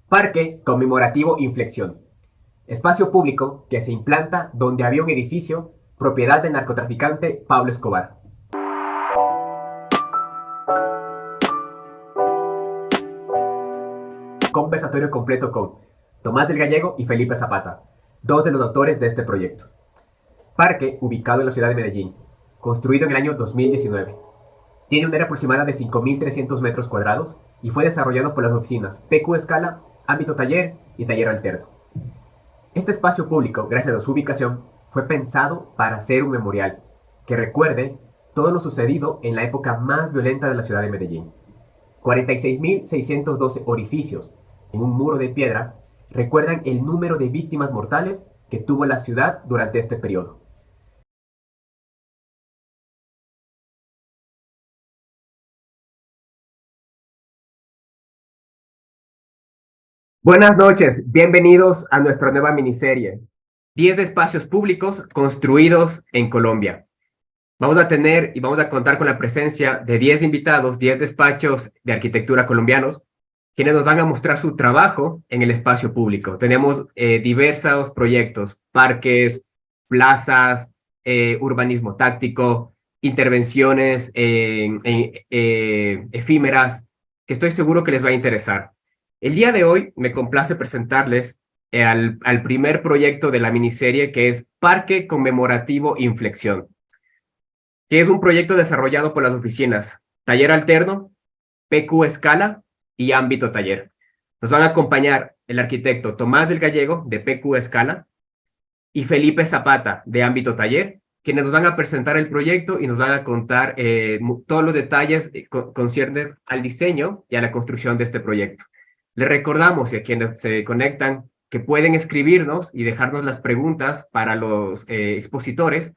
Parque Conmemorativo Inflexión. Espacio público que se implanta donde había un edificio propiedad del narcotraficante Pablo Escobar. Conversatorio completo con Tomás del Gallego y Felipe Zapata, dos de los autores de este proyecto. Parque, ubicado en la ciudad de Medellín, construido en el año 2019. Tiene un área aproximada de 5.300 metros cuadrados y fue desarrollado por las oficinas PQ Escala, Ámbito Taller y Taller Alterno. Este espacio público, gracias a su ubicación, fue pensado para ser un memorial que recuerde todo lo sucedido en la época más violenta de la ciudad de Medellín. 46.612 orificios en un muro de piedra recuerdan el número de víctimas mortales que tuvo la ciudad durante este periodo. Buenas noches, bienvenidos a nuestra nueva miniserie, 10 espacios públicos construidos en Colombia. Vamos a tener y vamos a contar con la presencia de 10 invitados, 10 despachos de arquitectura colombianos, quienes nos van a mostrar su trabajo en el espacio público. Tenemos diversos proyectos, parques, plazas, urbanismo táctico, intervenciones efímeras, que estoy seguro que les va a interesar. El día de hoy me complace presentarles al primer proyecto de la miniserie, que es Parque Conmemorativo Inflexión, que es un proyecto desarrollado por las oficinas Taller Alterno, PQ Escala y Ámbito Taller. Nos van a acompañar el arquitecto Tomás del Gallego, de PQ Escala, y Felipe Zapata, de Ámbito Taller, quienes nos van a presentar el proyecto y nos van a contar todos los detalles conciernes al diseño y a la construcción de este proyecto. Les recordamos, y a quienes se conectan, que pueden escribirnos y dejarnos las preguntas para los expositores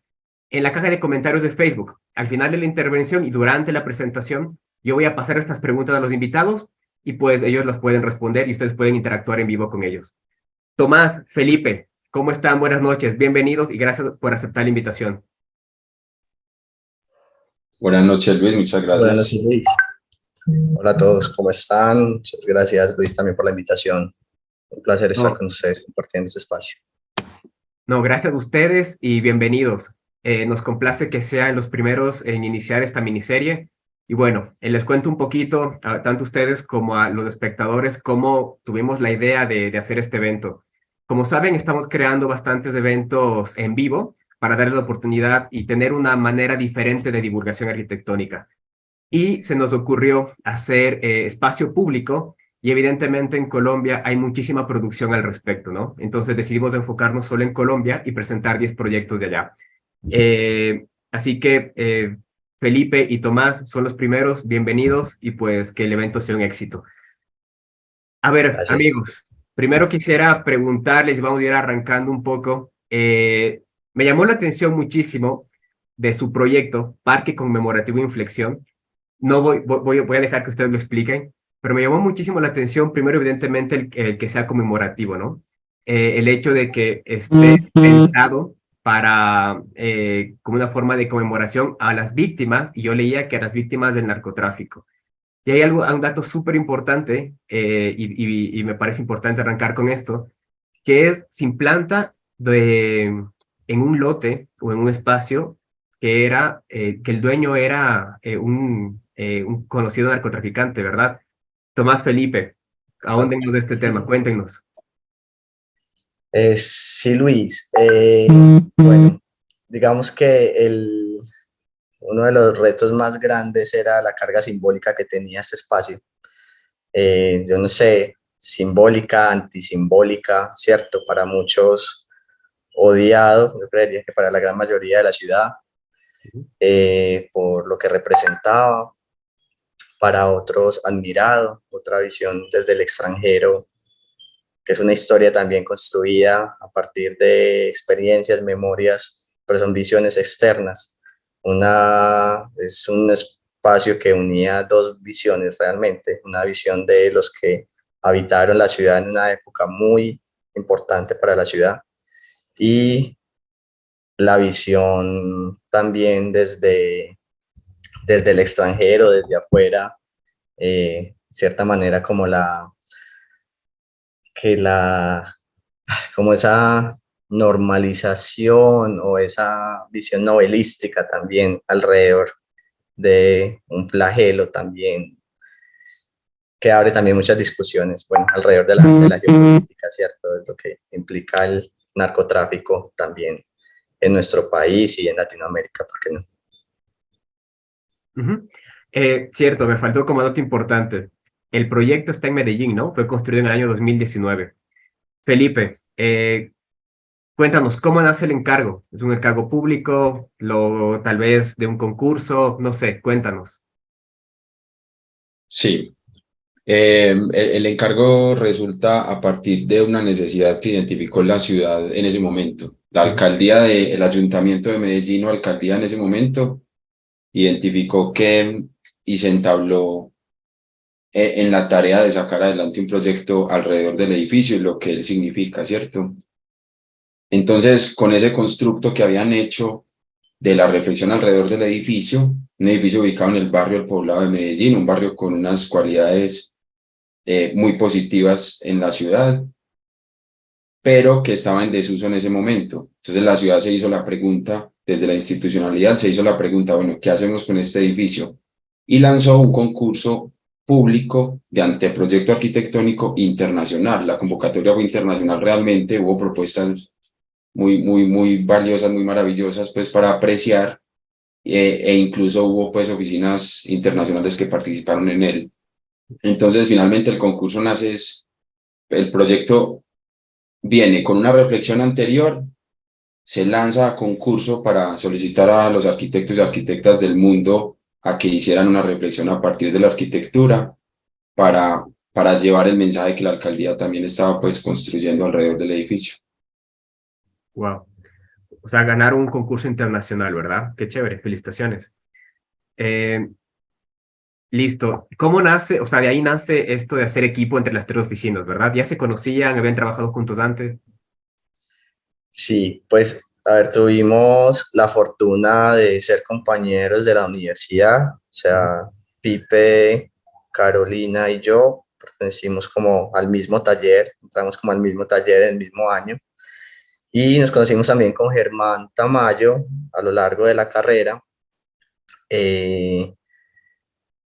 en la caja de comentarios de Facebook. Al final de la intervención y durante la presentación, yo voy a pasar estas preguntas a los invitados y pues ellos las pueden responder y ustedes pueden interactuar en vivo con ellos. Tomás, Felipe, ¿cómo están? Buenas noches, bienvenidos y gracias por aceptar la invitación. Buenas noches, Luis, muchas Buenas gracias. noches, Luis. Hola a todos, ¿cómo están? Muchas gracias, Luis, también por la invitación. Un placer estar con ustedes compartiendo este espacio. No, gracias a ustedes y bienvenidos. Nos complace que sean los primeros en iniciar esta miniserie. Y bueno, les cuento un poquito, tanto a ustedes como a los espectadores, cómo tuvimos la idea de hacer este evento. Como saben, estamos creando bastantes eventos en vivo para darles la oportunidad y tener una manera diferente de divulgación arquitectónica. Y se nos ocurrió hacer espacio público y evidentemente en Colombia hay muchísima producción al respecto, ¿no? Entonces decidimos enfocarnos solo en Colombia y presentar 10 proyectos de allá. Así que Felipe y Tomás son los primeros, bienvenidos y pues que el evento sea un éxito. A ver, Gracias. amigos, primero quisiera preguntarles, y vamos a ir arrancando un poco, me llamó la atención muchísimo de su proyecto, Parque Conmemorativo Inflexión. No voy a dejar que ustedes lo expliquen, pero me llamó muchísimo la atención, primero evidentemente el que sea conmemorativo, ¿no? El hecho de que esté pensado para, como una forma de conmemoración a las víctimas, y yo leía que a las víctimas del narcotráfico. Y hay un dato súper importante, y me parece importante arrancar con esto, que es, se implanta en un lote o en un espacio que el dueño era un conocido narcotraficante, ¿verdad? Tomás, Felipe, ahóndenos de este tema, cuéntenos. Sí, Luis. Bueno, digamos que uno de los retos más grandes era la carga simbólica que tenía este espacio. Yo no sé, simbólica, antisimbólica, ¿cierto? Para muchos odiado, yo creería que para la gran mayoría de la ciudad, por lo que representaba, para otros admirado, otra visión desde el extranjero, que es una historia también construida a partir de experiencias, memorias, pero son visiones externas. Es un espacio que unía dos visiones realmente, una visión de los que habitaron la ciudad en una época muy importante para la ciudad y la visión también desde el extranjero, desde afuera, cierta manera como que como esa normalización o esa visión novelística también alrededor de un flagelo también, que abre también muchas discusiones, bueno, alrededor de la geopolítica, ¿cierto? De lo que implica el narcotráfico también en nuestro país y en Latinoamérica, ¿por qué no? Ujú. Cierto, me faltó como dato importante. El proyecto está en Medellín, ¿no? Fue construido en el año 2019. Felipe, cuéntanos, ¿cómo nace el encargo? ¿Es un encargo público? Tal vez de un concurso? No sé, cuéntanos. Sí, el encargo resulta a partir de una necesidad que identificó la ciudad en ese momento. La Ujú. alcaldía el ayuntamiento de Medellín o alcaldía en ese momento identificó que y se entabló en la tarea de sacar adelante un proyecto alrededor del edificio y lo que él significa, ¿cierto? Entonces, con ese constructo que habían hecho de la reflexión alrededor del edificio, un edificio ubicado en el barrio del Poblado de Medellín, un barrio con unas cualidades muy positivas en la ciudad, pero que estaba en desuso en ese momento. Entonces la ciudad se hizo la pregunta, desde la institucionalidad se hizo la pregunta, bueno, ¿qué hacemos con este edificio? Y lanzó un concurso público de anteproyecto arquitectónico internacional. La convocatoria fue internacional realmente, hubo propuestas muy valiosas, muy maravillosas, pues para apreciar, e incluso hubo pues oficinas internacionales que participaron en él. Entonces finalmente el concurso nace, el proyecto viene con una reflexión anterior, se lanza a concurso para solicitar a los arquitectos y arquitectas del mundo a que hicieran una reflexión a partir de la arquitectura para llevar el mensaje que la alcaldía también estaba pues construyendo alrededor del edificio. Wow. O sea, ganar un concurso internacional, ¿verdad? Qué chévere, felicitaciones. Eh, Listo. ¿Cómo nace? O sea, de ahí nace esto de hacer equipo entre las tres oficinas, ¿verdad? ¿Ya se conocían, habían trabajado juntos antes? Sí, pues, a ver, tuvimos la fortuna de ser compañeros de la universidad, o Ujú. sea, Pipe, Carolina y yo pertenecimos como al mismo taller, entramos como al mismo taller en el mismo año, y nos conocimos también con Germán Tamayo a lo largo de la carrera. eh,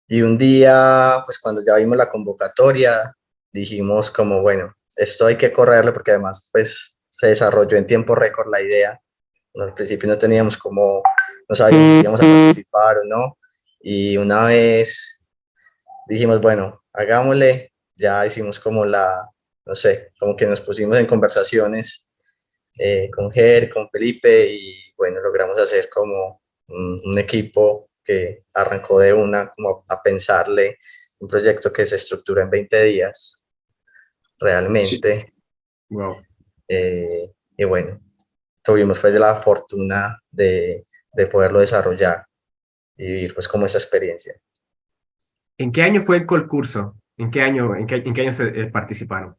y un día, pues cuando ya vimos la convocatoria, dijimos como, bueno, esto hay que correrlo porque además, pues, se desarrolló en tiempo récord la idea. Al principio no teníamos como, no sabíamos si íbamos a participar o no. Y una vez dijimos, bueno, hagámosle, ya hicimos como no sé, como que nos pusimos en conversaciones con Ger, con Felipe y bueno, logramos hacer como un equipo que arrancó de una como a pensarle un proyecto que se estructura en 20 días Sí, realmente. Wow. Y bueno, tuvimos pues la fortuna de poderlo desarrollar y vivir pues como esa experiencia. ¿En qué año fue el concurso? ¿En qué año participaron?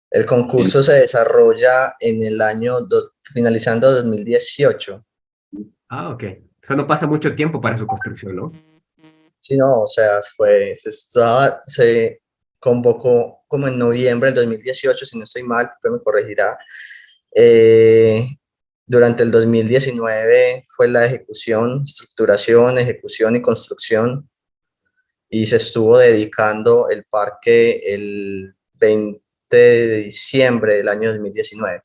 El en- concurso se desarrolla en el año, finalizando 2018. Ah, ok. O sea, no pasa mucho tiempo para su construcción, ¿no? Sí, no, o sea, se convocó como en noviembre del 2018, si no estoy mal, pues me corregirá. Eh, Durante el 2019 fue la ejecución, estructuración, ejecución y construcción, y se estuvo dedicando el parque el 20 de diciembre del año 2019.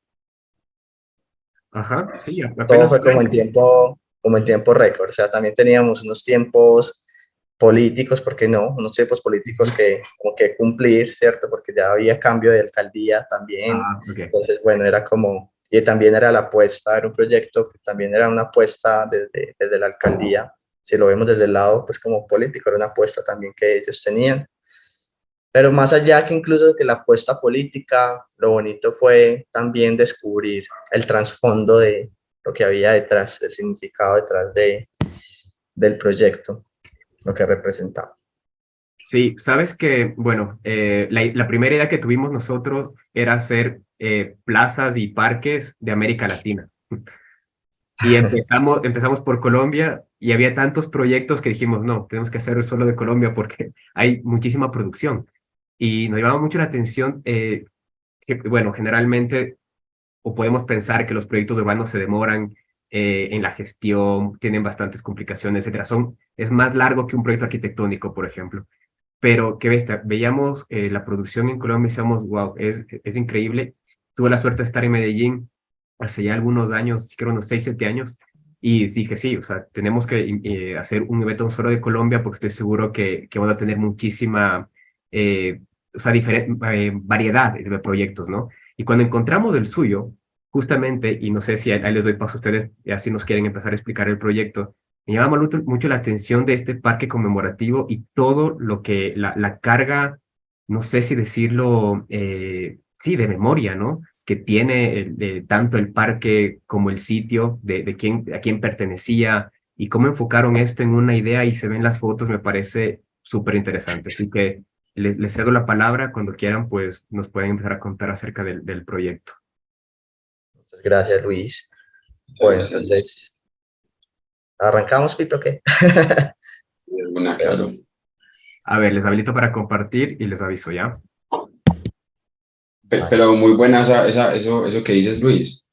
Ajá, sí, Todo apenas fue un año. como en tiempo récord, o sea, también teníamos unos tiempos políticos, ¿por qué no? Unos tiempos políticos Ujú. que como que cumplir, ¿cierto? Porque ya había cambio de alcaldía también, Ah, ok. entonces, bueno, era como, y también era la apuesta, era un proyecto que también era una apuesta desde la alcaldía, si lo vemos desde el lado, pues como político, era una apuesta también que ellos tenían. Pero más allá que incluso de que la apuesta política, lo bonito fue también descubrir el trasfondo de lo que había detrás, el significado detrás del proyecto, lo que representaba. Sí, sabes que, bueno, la primera idea que tuvimos nosotros era hacer plazas y parques de América Latina. Y empezamos por Colombia y había tantos proyectos que dijimos, no, tenemos que hacer solo de Colombia porque hay muchísima producción. y nos llamaba mucho la atención que, bueno, generalmente o podemos pensar que los proyectos urbanos se demoran en la gestión, tienen bastantes complicaciones, etcétera. Es más largo que un proyecto arquitectónico, por ejemplo. Pero qué bestia, veíamos la producción en Colombia y decíamos, wow, es increíble. Tuve la suerte de estar en Medellín hace ya algunos años, creo unos 6 7 años, y dije, sí, o sea, tenemos que hacer un evento no solo de Colombia porque estoy seguro que van a tener muchísima, o sea, variedad de proyectos, ¿no? Y cuando encontramos el suyo, justamente, y no sé si ahí les doy paso a ustedes, y así nos quieren empezar a explicar el proyecto, me llama mucho la atención de este parque conmemorativo y todo lo que la carga, no sé si decirlo, sí, de memoria, ¿no? Que tiene tanto el parque como el sitio, a quién pertenecía y cómo enfocaron esto en una idea y se ven las fotos, me parece súper interesante. Así que les cedo la palabra, cuando quieran, pues nos pueden empezar a contar acerca del proyecto. Muchas gracias, Luis. Muchas Bueno, gracias, Luis. entonces, ¿arrancamos, Pito, o qué? Una, claro. A ver, les habilito para compartir y les aviso ya. Vale. Pero muy buena eso que dices, Luis.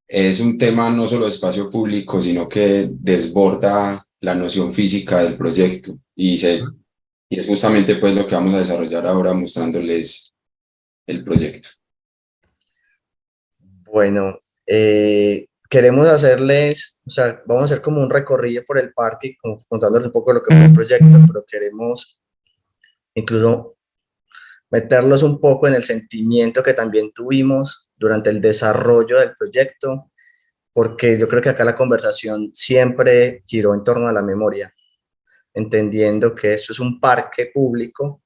Es un tema no solo de espacio público, sino que desborda la noción física del proyecto y es justamente pues lo que vamos a desarrollar ahora mostrándoles el proyecto. Bueno, queremos hacerles, o sea, vamos a hacer como un recorrido por el parque, como contándoles un poco de lo que fue el proyecto, pero queremos incluso meterlos un poco en el sentimiento que también tuvimos durante el desarrollo del proyecto, porque yo creo que acá la conversación siempre giró en torno a la memoria, entendiendo que esto es un parque público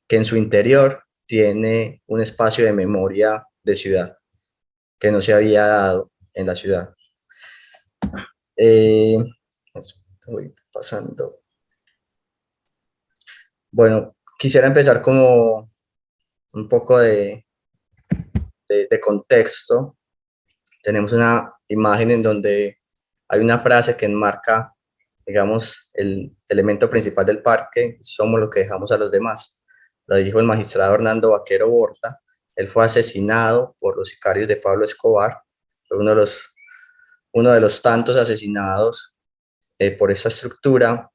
que en su interior tiene un espacio de memoria de ciudad que no se había dado en la ciudad. Eh, Estoy pasando. Bueno, quisiera empezar como un poco de contexto. Tenemos una imagen en donde hay una frase que enmarca, digamos, el elemento principal del parque: somos lo que dejamos a los demás. Lo dijo el magistrado Hernando Vaquero Borda. Él fue asesinado por los sicarios de Pablo Escobar. Fue uno de los tantos asesinados por esa estructura,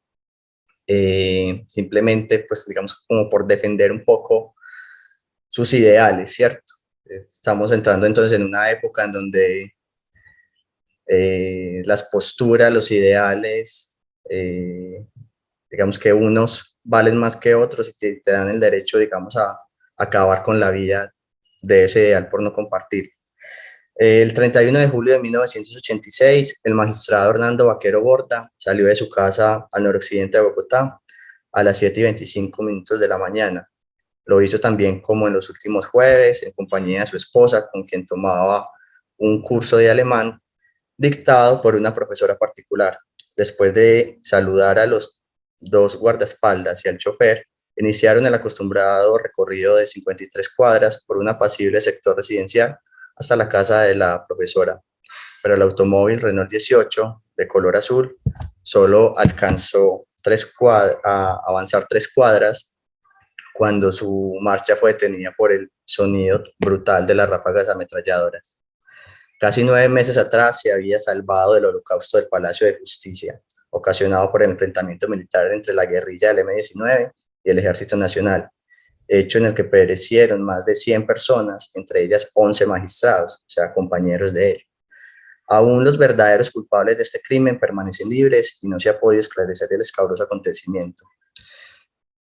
simplemente, pues digamos, como por defender un poco sus ideales, ¿cierto? Estamos entrando entonces en una época en donde las posturas, los ideales, digamos que unos valen más que otros y te dan el derecho, digamos, a acabar con la vida de ese ideal por no compartir. El 31 de julio de 1986, el magistrado Hernando Vaquero Borda salió de su casa al noroccidente de Bogotá a las 7:25 de la mañana. Lo hizo también como en los últimos jueves, en compañía de su esposa, con quien tomaba un curso de alemán dictado por una profesora particular. Después de saludar a los dos guardaespaldas y al chofer, iniciaron el acostumbrado recorrido de 53 cuadras por un apacible sector residencial hasta la casa de la profesora. Pero el automóvil Renault 18 de color azul solo alcanzó a avanzar 3 cuadras cuando su marcha fue detenida por el sonido brutal de las ráfagas ametralladoras. Casi 9 meses atrás se había salvado del holocausto del Palacio de Justicia, ocasionado por el enfrentamiento militar entre la guerrilla del M-19 y el Ejército Nacional, hecho en el que perecieron más de 100 personas, entre ellas 11 magistrados, o sea, compañeros de él. Aún los verdaderos culpables de este crimen permanecen libres y no se ha podido esclarecer el escabroso acontecimiento.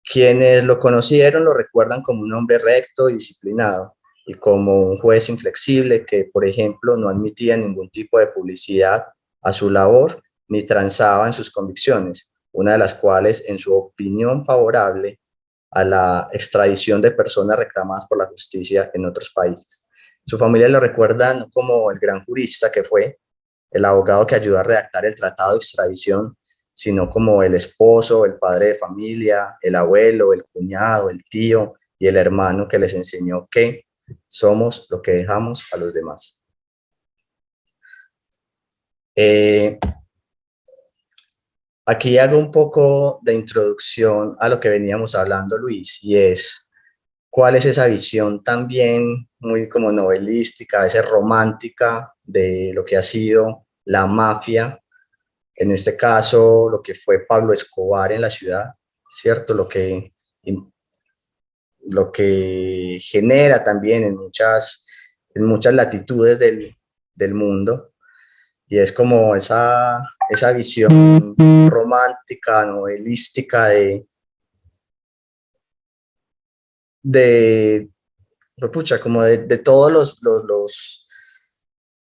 Quienes lo conocieron lo recuerdan como un hombre recto y disciplinado, y como un juez inflexible que, por ejemplo, no admitía ningún tipo de publicidad a su labor ni transaba en sus convicciones, una de las cuales, en su opinión favorable a la extradición de personas reclamadas por la justicia en otros países. Su familia lo recuerda no como el gran jurista que fue, el abogado que ayudó a redactar el tratado de extradición, sino como el esposo, el padre de familia, el abuelo, el cuñado, el tío y el hermano que les enseñó que somos lo que dejamos a los demás. Aquí hago un poco de introducción a lo que veníamos hablando, Luis, y es cuál es esa visión también muy como novelística, a veces romántica de lo que ha sido la mafia, en este caso lo que fue Pablo Escobar en la ciudad, ¿cierto? Lo que genera también en muchas latitudes del mundo, y es como esa visión romántica, novelística de pucha, como de todos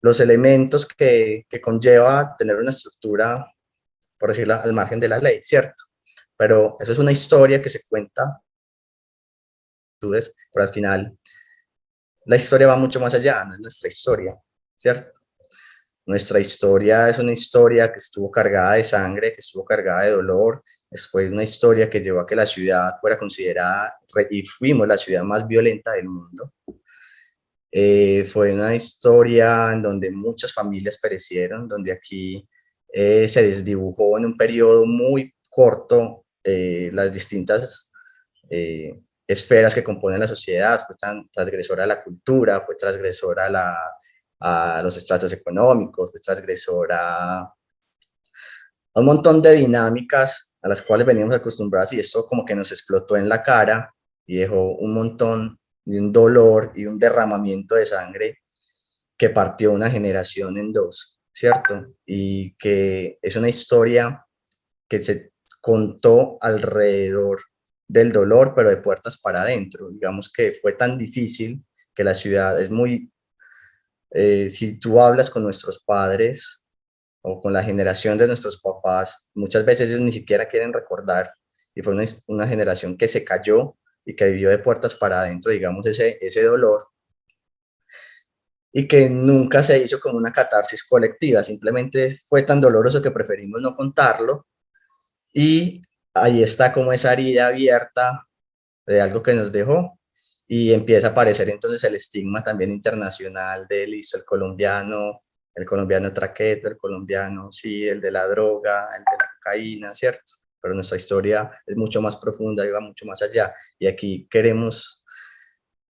los elementos que conlleva tener una estructura, por decirlo, al margen de la ley, ¿cierto? Pero eso es una historia que se cuenta, pero al final la historia va mucho más allá, no es nuestra historia, ¿cierto? Nuestra historia es una historia que estuvo cargada de sangre, que estuvo cargada de dolor, fue una historia que llevó a que la ciudad fuera considerada, y fuimos la ciudad más violenta del mundo. Fue una historia en donde muchas familias perecieron, donde aquí se desdibujó en un periodo muy corto las distintas esferas que componen la sociedad. Fue tan transgresora a la cultura, fue transgresora a los estratos económicos, fue transgresora a un montón de dinámicas a las cuales veníamos acostumbrados, y esto como que nos explotó en la cara y dejó un montón de un dolor y un derramamiento de sangre que partió una generación en dos, ¿cierto? Y que es una historia que se contó alrededor del dolor, pero de puertas para adentro. Digamos que fue tan difícil que la ciudad es muy, si tú hablas con nuestros padres o con la generación de nuestros papás, muchas veces ellos ni siquiera quieren recordar, y fue una generación que se cayó y que vivió de puertas para adentro, digamos, ese dolor, y que nunca se hizo como una catarsis colectiva, simplemente fue tan doloroso que preferimos no contarlo, y ahí está como esa herida abierta de algo que nos dejó, y empieza a aparecer entonces el estigma también internacional de, listo, el colombiano traqueto, el colombiano, sí, el de la droga, el de la cocaína, ¿cierto? Pero nuestra historia es mucho más profunda y va mucho más allá, y aquí queremos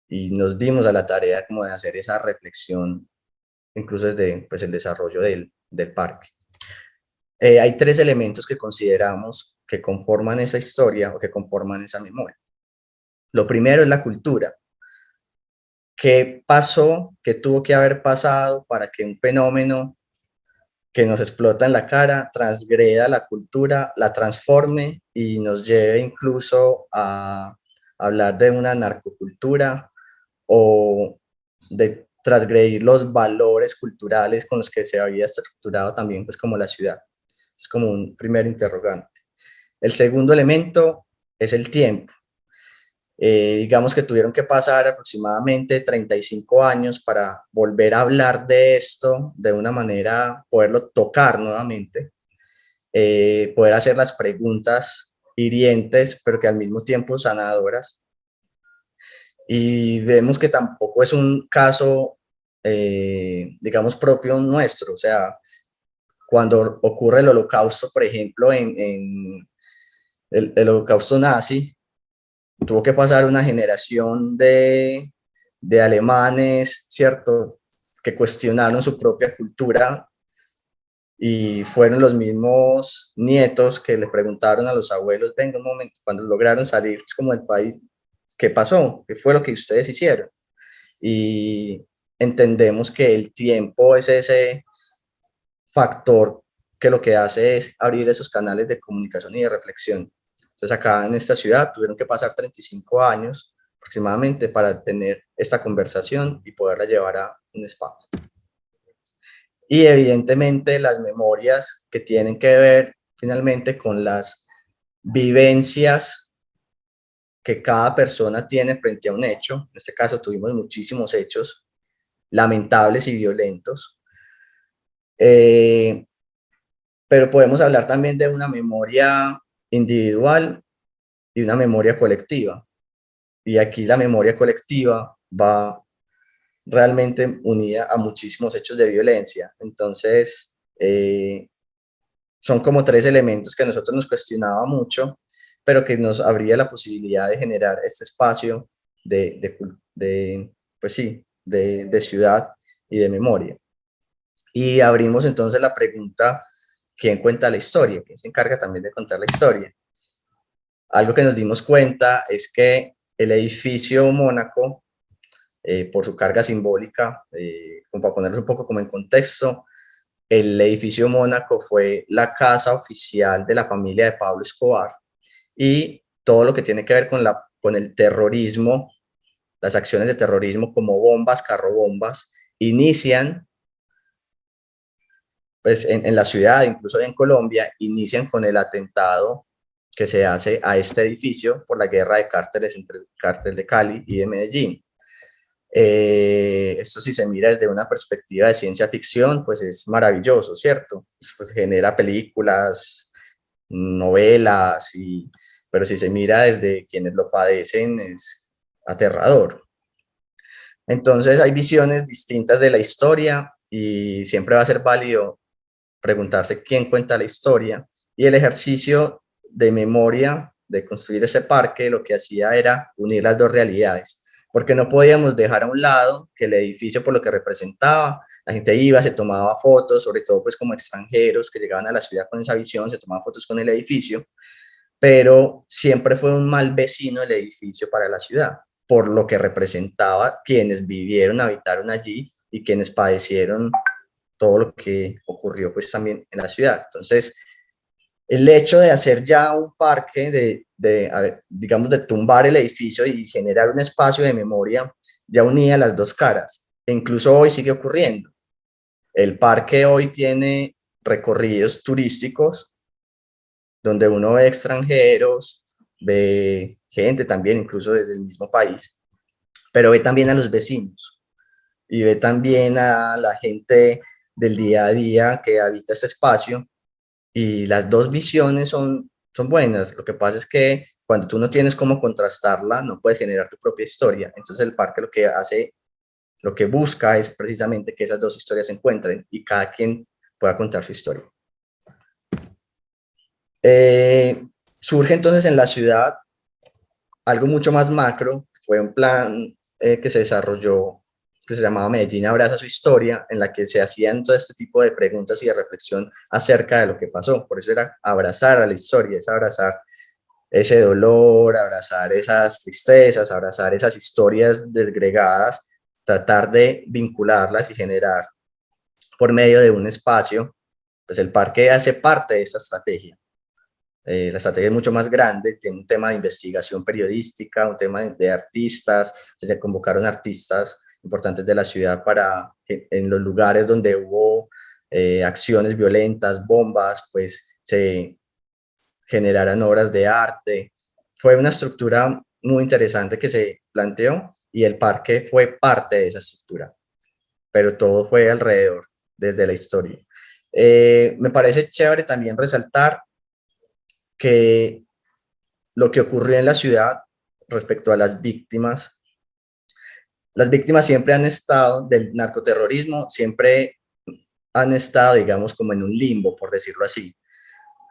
y nos dimos a la tarea como de hacer esa reflexión, incluso desde pues, el desarrollo del parque. Hay tres elementos que consideramos que conforman esa historia o que conforman esa memoria. Lo primero es la cultura. ¿Qué pasó? ¿Qué tuvo que haber pasado para que un fenómeno que nos explota en la cara transgreda la cultura, la transforme y nos lleve incluso a hablar de una narcocultura o de transgredir los valores culturales con los que se había estructurado también pues como la ciudad? Es como un primer interrogante. El segundo elemento es el tiempo. Digamos que tuvieron que pasar aproximadamente 35 años para volver a hablar de esto de una manera, poderlo tocar nuevamente, poder hacer las preguntas hirientes, pero que al mismo tiempo sanadoras. Y vemos que tampoco es un caso, digamos, propio nuestro. O sea, cuando ocurre el holocausto, por ejemplo, en el holocausto nazi, tuvo que pasar una generación de alemanes, ¿cierto?, que cuestionaron su propia cultura, y fueron los mismos nietos que le preguntaron a los abuelos, venga un momento, cuando lograron salir como del país, ¿qué pasó? ¿Qué fue lo que ustedes hicieron? Y entendemos que el tiempo es ese factor que lo que hace es abrir esos canales de comunicación y de reflexión. Entonces acá en esta ciudad tuvieron que pasar 35 años aproximadamente para tener esta conversación y poderla llevar a un espacio. Y evidentemente las memorias que tienen que ver finalmente con las vivencias que cada persona tiene frente a un hecho. En este caso tuvimos muchísimos hechos lamentables y violentos, pero podemos hablar también de una memoria individual y una memoria colectiva. Y aquí la memoria colectiva va realmente unida a muchísimos hechos de violencia. Entonces, son como tres elementos que a nosotros nos cuestionaba mucho, pero que nos abría la posibilidad de generar este espacio pues sí, de ciudad y de memoria. Y abrimos entonces la pregunta, ¿quién cuenta la historia? ¿Quién se encarga también de contar la historia? Algo que nos dimos cuenta es que el edificio Mónaco, por su carga simbólica, como para ponerlo un poco como en contexto, el edificio Mónaco fue la casa oficial de la familia de Pablo Escobar, y todo lo que tiene que ver con el terrorismo, las acciones de terrorismo como bombas, carrobombas, inician pues en la ciudad, incluso en Colombia, inician con el atentado que se hace a este edificio por la guerra de cárteles entre el cártel de Cali y de Medellín. Esto, si se mira desde una perspectiva de ciencia ficción, pues es maravilloso, ¿cierto? Pues genera películas, novelas, pero si se mira desde quienes lo padecen es aterrador. Entonces hay visiones distintas de la historia y siempre va a ser válido preguntarse quién cuenta la historia, y el ejercicio de memoria de construir ese parque lo que hacía era unir las dos realidades, porque no podíamos dejar a un lado que el edificio, por lo que representaba, la gente iba, se tomaba fotos, sobre todo pues como extranjeros que llegaban a la ciudad con esa visión, se tomaban fotos con el edificio, pero siempre fue un mal vecino el edificio para la ciudad, por lo que representaba quienes vivieron, habitaron allí y quienes padecieron todo lo que ocurrió pues también en la ciudad. Entonces, el hecho de hacer ya un parque, digamos, de tumbar el edificio y generar un espacio de memoria, ya unía las dos caras. E incluso hoy sigue ocurriendo. El parque hoy tiene recorridos turísticos donde uno ve extranjeros, ve gente también, incluso desde el mismo país, pero ve también a los vecinos y ve también a la gente del día a día que habita este espacio, y las dos visiones son buenas. Lo que pasa es que cuando tú no tienes cómo contrastarla, no puedes generar tu propia historia. Entonces el parque lo que hace, lo que busca es precisamente que esas dos historias se encuentren y cada quien pueda contar su historia. Surge entonces en la ciudad algo mucho más macro. Fue un plan que se desarrolló, que se llamaba Medellín Abraza Su Historia, en la que se hacían todo este tipo de preguntas y de reflexión acerca de lo que pasó. Por eso era abrazar a la historia, es abrazar ese dolor, abrazar esas tristezas, abrazar esas historias desgregadas, tratar de vincularlas y generar por medio de un espacio. Pues el parque hace parte de esa estrategia. La estrategia es mucho más grande, tiene un tema de investigación periodística, un tema de artistas. Se convocaron artistas importantes de la ciudad para que en los lugares donde hubo acciones violentas, bombas, pues se generaran obras de arte. Fue una estructura muy interesante que se planteó, y el parque fue parte de esa estructura, pero todo fue alrededor, desde la historia. Me parece chévere también resaltar que lo que ocurrió en la ciudad respecto a las víctimas siempre han estado del narcoterrorismo, siempre han estado, digamos, como en un limbo, por decirlo así,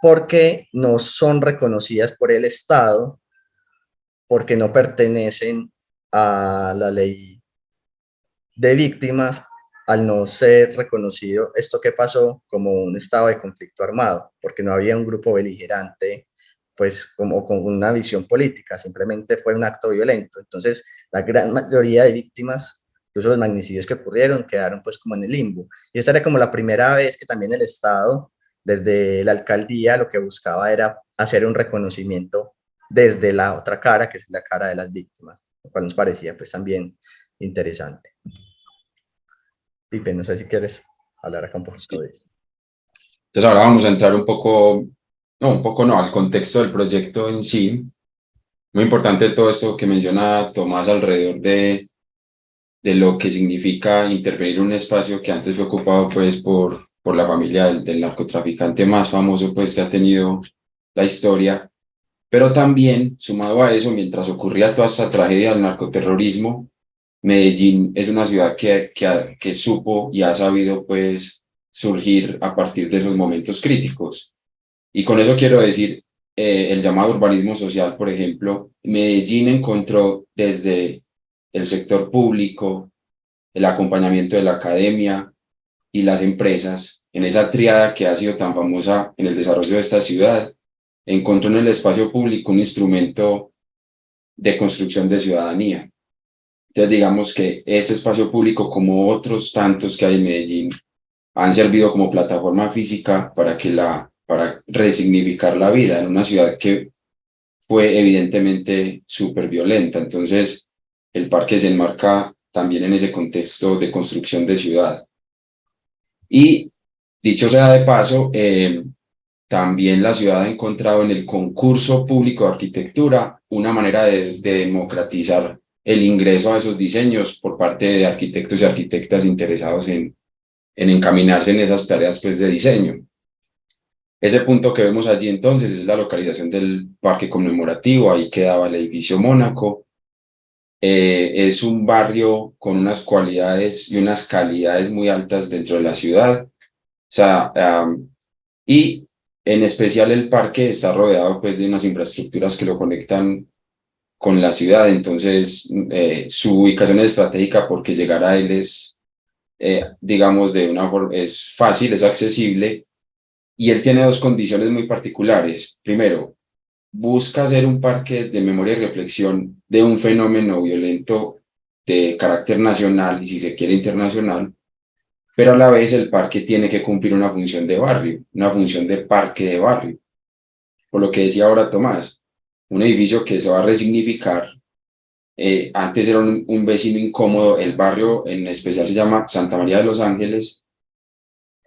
porque no son reconocidas por el Estado, porque no pertenecen a la ley de víctimas, al no ser reconocido esto que pasó como un estado de conflicto armado, porque no había un grupo beligerante, pues como con una visión política, simplemente fue un acto violento. Entonces, la gran mayoría de víctimas, incluso los magnicidios que ocurrieron, quedaron pues como en el limbo. Y esta era como la primera vez que también el Estado, desde la alcaldía, lo que buscaba era hacer un reconocimiento desde la otra cara, que es la cara de las víctimas, lo cual nos parecía pues también interesante. Pipe, no sé si quieres hablar acá un poquito de esto. Entonces ahora vamos a entrar un poco no, al contexto del proyecto en sí. Muy importante todo esto que menciona Tomás alrededor de lo que significa intervenir en un espacio que antes fue ocupado pues por la familia del narcotraficante más famoso pues que ha tenido la historia. Pero también, sumado a eso, mientras ocurría toda esta tragedia del narcoterrorismo, Medellín es una ciudad que supo y ha sabido pues surgir a partir de esos momentos críticos. Y con eso quiero decir el llamado urbanismo social, por ejemplo, Medellín encontró desde el sector público, el acompañamiento de la academia y las empresas, en esa triada que ha sido tan famosa en el desarrollo de esta ciudad, encontró en el espacio público un instrumento de construcción de ciudadanía. Entonces, digamos que este espacio público, como otros tantos que hay en Medellín, han servido como plataforma física para resignificar la vida en una ciudad que fue evidentemente súper violenta. Entonces, el parque se enmarca también en ese contexto de construcción de ciudad. Y dicho sea de paso, también la ciudad ha encontrado en el concurso público de arquitectura una manera de democratizar el ingreso a esos diseños por parte de arquitectos y arquitectas interesados en encaminarse en esas tareas pues, de diseño. Ese punto que vemos allí entonces es la localización del parque conmemorativo, ahí quedaba el edificio Mónaco. Es un barrio con unas cualidades y unas calidades muy altas dentro de la ciudad. O sea, y en especial el parque está rodeado pues, de unas infraestructuras que lo conectan con la ciudad, entonces su ubicación es estratégica porque llegar a él es, digamos, de una forma, es fácil, es accesible, y él tiene dos condiciones muy particulares. Primero, busca ser un parque de memoria y reflexión de un fenómeno violento de carácter nacional y si se quiere internacional, pero a la vez el parque tiene que cumplir una función de barrio, una función de parque de barrio. Por lo que decía ahora Tomás, un edificio que se va a resignificar. Antes era un vecino incómodo, el barrio en especial se llama Santa María de los Ángeles.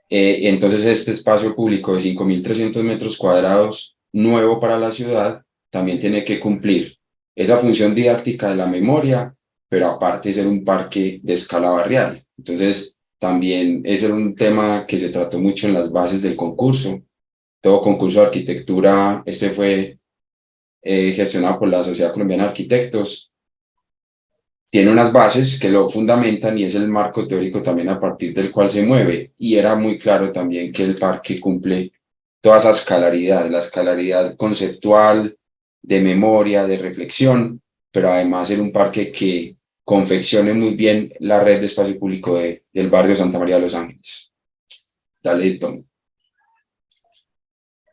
Entonces este espacio público de 5.300 metros cuadrados, nuevo para la ciudad, también tiene que cumplir esa función didáctica de la memoria, pero aparte ser un parque de escala barrial. Entonces también ese era un tema que se trató mucho en las bases del concurso. Todo concurso de arquitectura, este fue gestionado por la Sociedad Colombiana de Arquitectos, tiene unas bases que lo fundamentan y es el marco teórico también a partir del cual se mueve. Y era muy claro también que el parque cumple toda esa escalaridad, la escalaridad conceptual, de memoria, de reflexión, pero además era un parque que confeccione muy bien la red de espacio público del barrio Santa María de los Ángeles. Dale, Tom.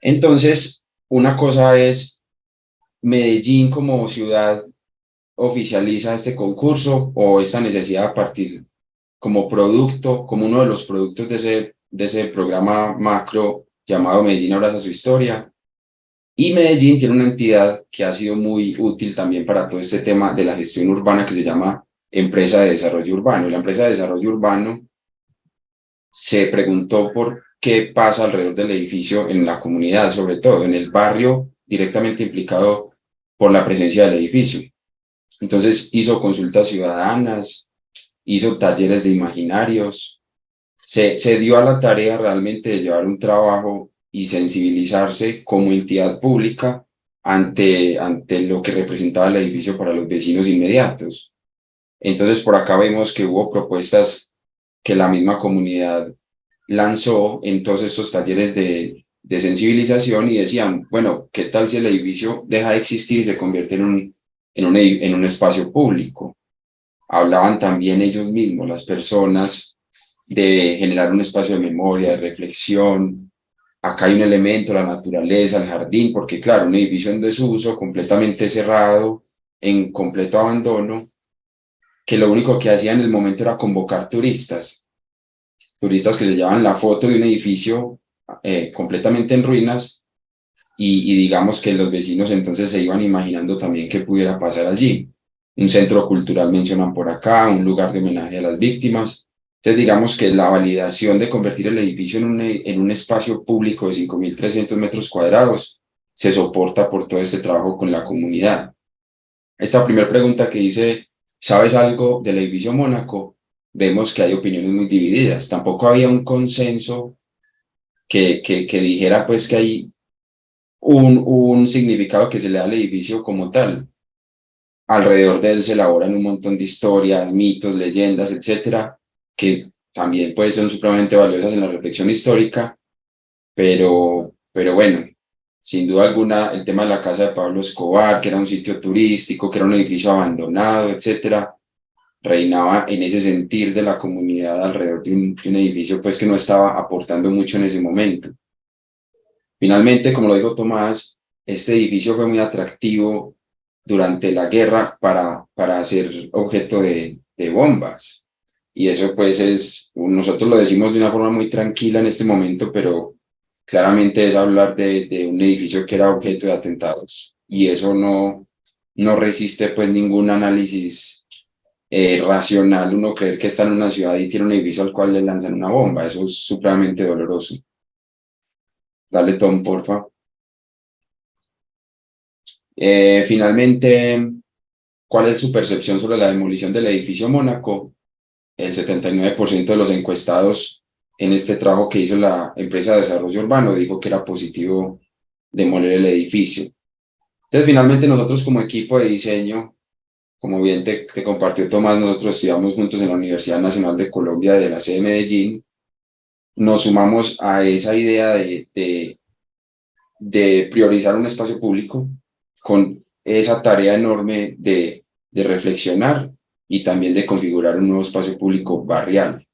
Entonces, una cosa es Medellín como ciudad oficializa este concurso o esta necesidad a partir como producto, como uno de los productos de ese programa macro llamado Medellín abraza su historia. Y Medellín tiene una entidad que ha sido muy útil también para todo este tema de la gestión urbana que se llama Empresa de Desarrollo Urbano. Y la Empresa de Desarrollo Urbano se preguntó por qué pasa alrededor del edificio en la comunidad, sobre todo en el barrio directamente implicado por la presencia del edificio. Entonces hizo consultas ciudadanas, hizo talleres de imaginarios, se dio a la tarea realmente de llevar un trabajo y sensibilizarse como entidad pública ante lo que representaba el edificio para los vecinos inmediatos. Entonces por acá vemos que hubo propuestas que la misma comunidad lanzó en todos estos talleres de sensibilización y decían, bueno, ¿qué tal si el edificio deja de existir y se convierte en un espacio público? Hablaban también ellos mismos, las personas, de generar un espacio de memoria, de reflexión. Acá hay un elemento, la naturaleza, el jardín, porque claro, un edificio en desuso, completamente cerrado, en completo abandono, que lo único que hacía en el momento era convocar turistas que le llevaban la foto de un edificio completamente en ruinas y digamos que los vecinos entonces se iban imaginando también qué pudiera pasar allí. Un centro cultural mencionan por acá, un lugar de homenaje a las víctimas. Entonces digamos que la validación de convertir el edificio en un espacio público de 5.300 metros cuadrados se soporta por todo este trabajo con la comunidad. Esta primera pregunta que dice, ¿sabes algo del edificio Mónaco? Vemos que hay opiniones muy divididas. Tampoco había un consenso que dijera pues que hay un significado que se le da al edificio como tal. Alrededor de él se elaboran un montón de historias, mitos, leyendas, etcétera, que también pues son supremamente valiosas en la reflexión histórica, pero bueno, sin duda alguna, el tema de la casa de Pablo Escobar, que era un sitio turístico, que era un edificio abandonado, etcétera, reinaba en ese sentir de la comunidad alrededor de un edificio pues que no estaba aportando mucho en ese momento. Finalmente, como lo dijo Tomás, este edificio fue muy atractivo durante la guerra para ser objeto de bombas. Y eso pues nosotros lo decimos de una forma muy tranquila en este momento, pero claramente es hablar de un edificio que era objeto de atentados. Y eso no resiste pues ningún análisis racional, uno creer que está en una ciudad y tiene un edificio al cual le lanzan una bomba. Eso es supremamente doloroso. Dale, Tom, porfa. Finalmente, ¿cuál es su percepción sobre la demolición del edificio Mónaco? El 79% de los encuestados en este trabajo que hizo la empresa de desarrollo urbano dijo que era positivo demoler el edificio. Entonces, finalmente, nosotros como equipo de diseño, como bien te compartió Tomás, nosotros estudiamos juntos en la Universidad Nacional de Colombia de la sede de Medellín, nos sumamos a esa idea de priorizar un espacio público con esa tarea enorme de reflexionar y también de configurar un nuevo espacio público barrial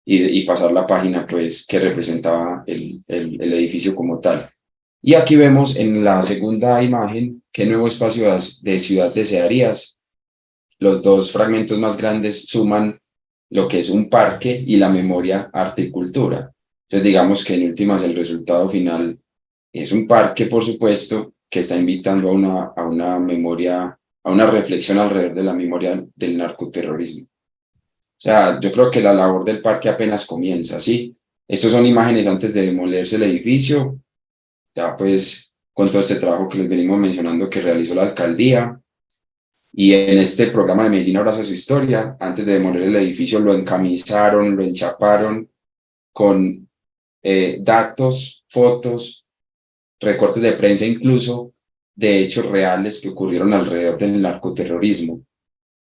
y pasar la página pues que representaba el edificio como tal. Y aquí vemos en la segunda imagen qué nuevo espacio de ciudad desearías. Los dos fragmentos más grandes suman lo que es un parque y la memoria arte y cultura. Entonces digamos que en últimas el resultado final es un parque, por supuesto, que está invitando a una memoria, a una reflexión alrededor de la memoria del narcoterrorismo. O sea, yo creo que la labor del parque apenas comienza, ¿sí? Estas son imágenes antes de demolerse el edificio, ya pues con todo este trabajo que les venimos mencionando que realizó la alcaldía, y en este programa de Medellín Abraza su historia, antes de demoler el edificio lo encamisaron, lo enchaparon con datos, fotos, recortes de prensa incluso, de hechos reales que ocurrieron alrededor del narcoterrorismo,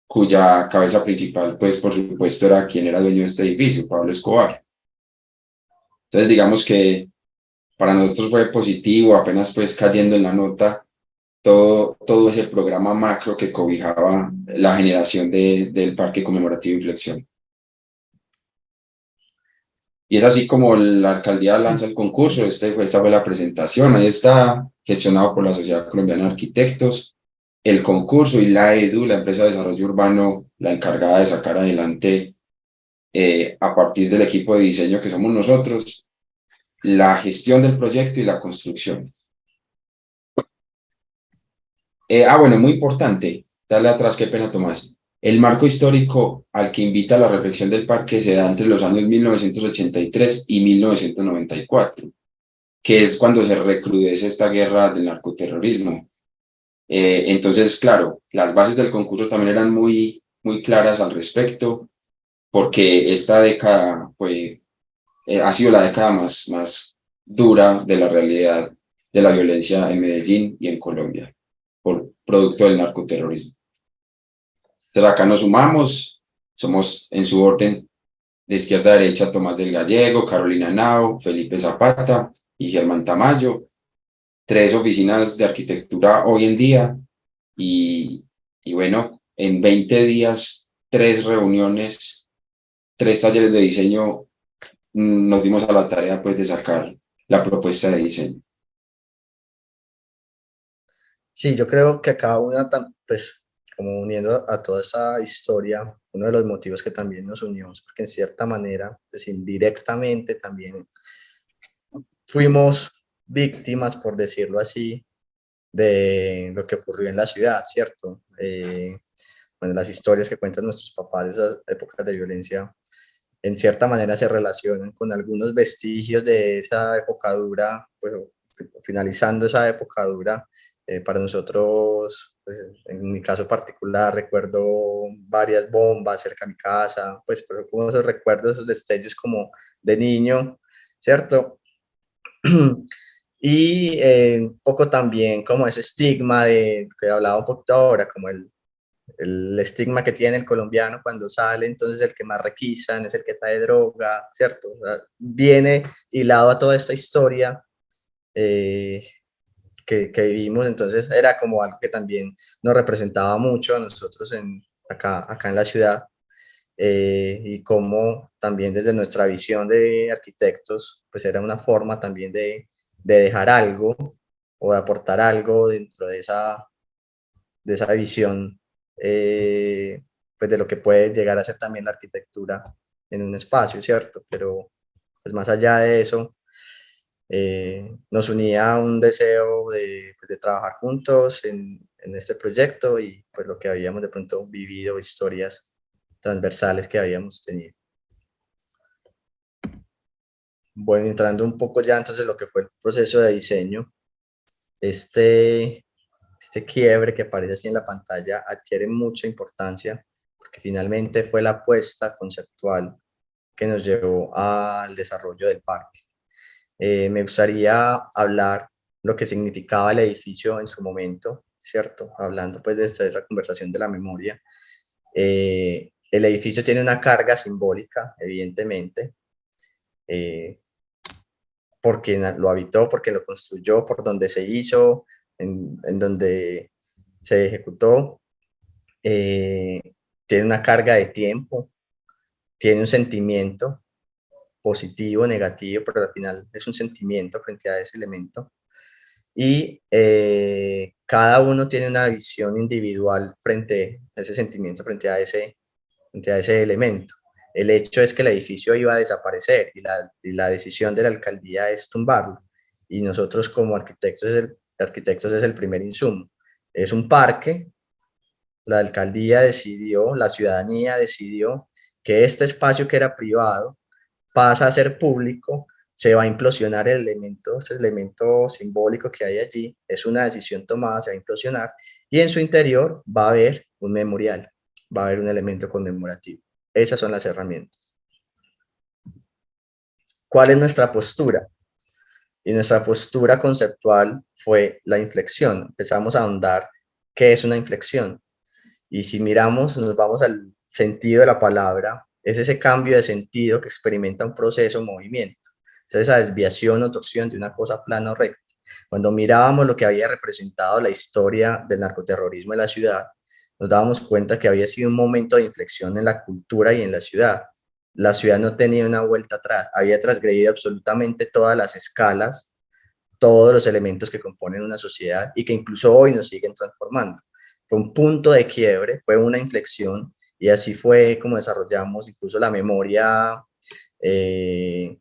cuya cabeza principal, pues por supuesto, era quien era dueño de este edificio, Pablo Escobar. Entonces, digamos que para nosotros fue positivo, apenas pues cayendo en la nota, todo ese programa macro que cobijaba la generación del Parque Conmemorativo Inflexión. Y es así como la alcaldía lanza el concurso, esta fue la presentación, ahí está, gestionado por la Sociedad Colombiana de Arquitectos, el concurso y la EDU, la empresa de desarrollo urbano, la encargada de sacar adelante a partir del equipo de diseño que somos nosotros, la gestión del proyecto y la construcción. Bueno, muy importante, dale atrás, qué pena Tomás. El marco histórico al que invita a la reflexión del parque se da entre los años 1983 y 1994, que es cuando se recrudece esta guerra del narcoterrorismo. Entonces, claro, las bases del concurso también eran muy claras al respecto, porque esta década ha sido la década más dura de la realidad de la violencia en Medellín y en Colombia, por producto del narcoterrorismo. Entonces acá nos sumamos, somos en su orden de izquierda a derecha Tomás del Gallego, Carolina Nao, Felipe Zapata y Germán Tamayo, 3 oficinas de arquitectura hoy en día y bueno, en 20 días, 3 reuniones, 3 talleres de diseño, nos dimos a la tarea pues de sacar la propuesta de diseño. Sí, yo creo que cada una, pues, como uniendo a toda esa historia, uno de los motivos que también nos unimos, porque en cierta manera, pues indirectamente también fuimos víctimas, por decirlo así, de lo que ocurrió en la ciudad, ¿cierto? Bueno, las historias que cuentan nuestros papás de esas épocas de violencia, en cierta manera se relacionan con algunos vestigios de esa época dura, pues finalizando esa época dura, para nosotros, pues, en mi caso particular, recuerdo varias bombas cerca de mi casa, pues como esos recuerdos, esos destellos como de niño, ¿cierto? Y un poco también como ese estigma de que hablaba un poquito ahora, como el estigma que tiene el colombiano cuando sale, entonces el que más requisan es el que trae droga, ¿cierto? O sea, viene hilado a toda esta historia eh, que vivimos, entonces era como algo que también nos representaba mucho a nosotros acá en la ciudad, y como también desde nuestra visión de arquitectos, pues era una forma también de dejar algo o de aportar algo dentro de esa visión, pues de lo que puede llegar a ser también la arquitectura en un espacio, ¿cierto? Pero pues más allá de eso, nos unía un deseo pues, de trabajar juntos en este proyecto y pues lo que habíamos de pronto vivido, historias transversales que habíamos tenido. Bueno, entrando un poco ya entonces lo que fue el proceso de diseño, este, este quiebre que aparece así en la pantalla adquiere mucha importancia porque finalmente fue la apuesta conceptual que nos llevó al desarrollo del parque. Me gustaría hablar lo que significaba el edificio en su momento, ¿cierto? Hablando pues de esa conversación de la memoria. El edificio tiene una carga simbólica, evidentemente, eh, por quien lo habitó, por quien lo construyó, por donde se hizo, en donde se ejecutó. Eh, Tiene una carga de tiempo, tiene un sentimiento positivo, negativo, pero al final es un sentimiento frente a ese elemento. Y cada uno tiene una visión individual frente a ese sentimiento, frente a ese elemento. El hecho es que el edificio iba a desaparecer y la decisión de la alcaldía es tumbarlo. Y nosotros como arquitectos es el primer insumo. Es un parque, la alcaldía decidió, la ciudadanía decidió que este espacio que era privado pasa a ser público, se va a implosionar el elemento, ese elemento simbólico que hay allí, es una decisión tomada, se va a implosionar, y en su interior va a haber un memorial, va a haber un elemento conmemorativo. Esas son las herramientas. ¿Cuál es nuestra postura? Y nuestra postura conceptual fue la inflexión. Empezamos a ahondar qué es una inflexión. Y si miramos, nos vamos al sentido de la palabra, es ese cambio de sentido que experimenta un proceso o movimiento. Es esa desviación o torsión de una cosa plana o recta. Cuando mirábamos lo que había representado la historia del narcoterrorismo en la ciudad, nos dábamos cuenta que había sido un momento de inflexión en la cultura y en la ciudad. La ciudad no tenía una vuelta atrás, había transgredido absolutamente todas las escalas, todos los elementos que componen una sociedad y que incluso hoy nos siguen transformando. Fue un punto de quiebre, fue una inflexión y así fue como desarrollamos incluso la memoria. eh,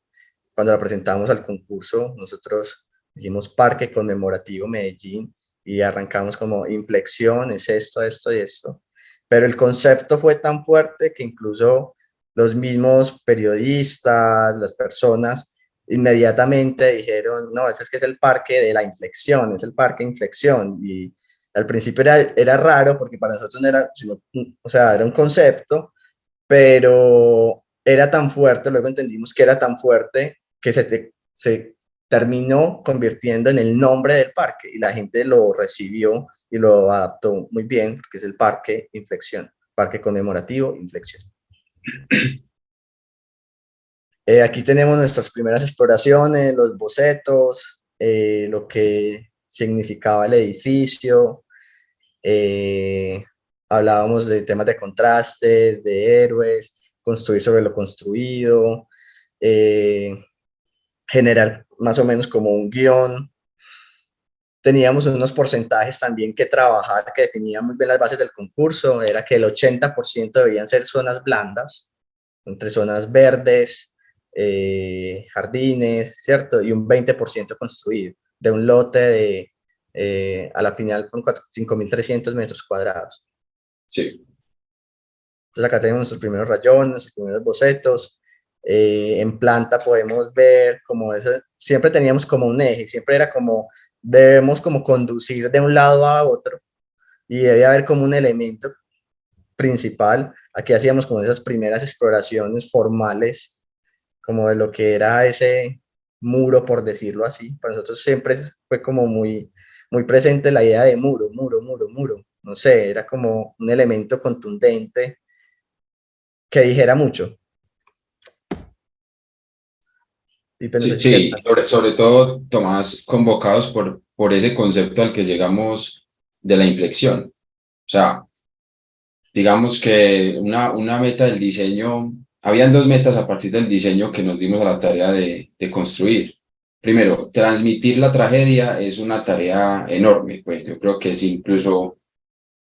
Cuando la presentamos al concurso, nosotros dijimos Parque Conmemorativo Medellín y arrancamos como inflexión, es esto, esto y esto. Pero el concepto fue tan fuerte que incluso los mismos periodistas, las personas, inmediatamente dijeron, no, ese es que es el parque de la inflexión, es el parque inflexión. Y al principio era raro porque para nosotros no era, sino, o sea, era un concepto, pero era tan fuerte, luego entendimos que era tan fuerte que se terminó convirtiendo en el nombre del parque y la gente lo recibió y lo adaptó muy bien, porque es el Parque Inflexión, Parque Conmemorativo Inflexión. Aquí tenemos nuestras primeras exploraciones, los bocetos, lo que significaba el edificio, hablábamos de temas de contraste, de héroes, construir sobre lo construido, eh, generar más o menos como un guión. Teníamos unos porcentajes también que trabajar, que definían muy bien las bases del concurso, era que el 80% debían ser zonas blandas, entre zonas verdes, jardines, ¿cierto? Y un 20% construido, de un lote a la final fueron 5.300 metros cuadrados. Sí. Entonces acá tenemos nuestros primeros rayones, nuestros primeros bocetos. En planta podemos ver como eso, siempre teníamos como un eje, siempre era como, debemos como conducir de un lado a otro y debe haber como un elemento principal. Aquí hacíamos como esas primeras exploraciones formales, como de lo que era ese muro, por decirlo así. Para nosotros siempre fue como muy presente la idea de muro, muro, muro, muro. No sé, era como un elemento contundente que dijera mucho. Pipe, no Sí, sé si quieres. sí, sobre todo, Tomás, convocados por ese concepto al que llegamos de la inflexión. O sea, digamos que una meta del diseño, habían dos metas a partir del diseño que nos dimos a la tarea de construir. Primero, transmitir la tragedia es una tarea enorme, pues yo creo que es incluso,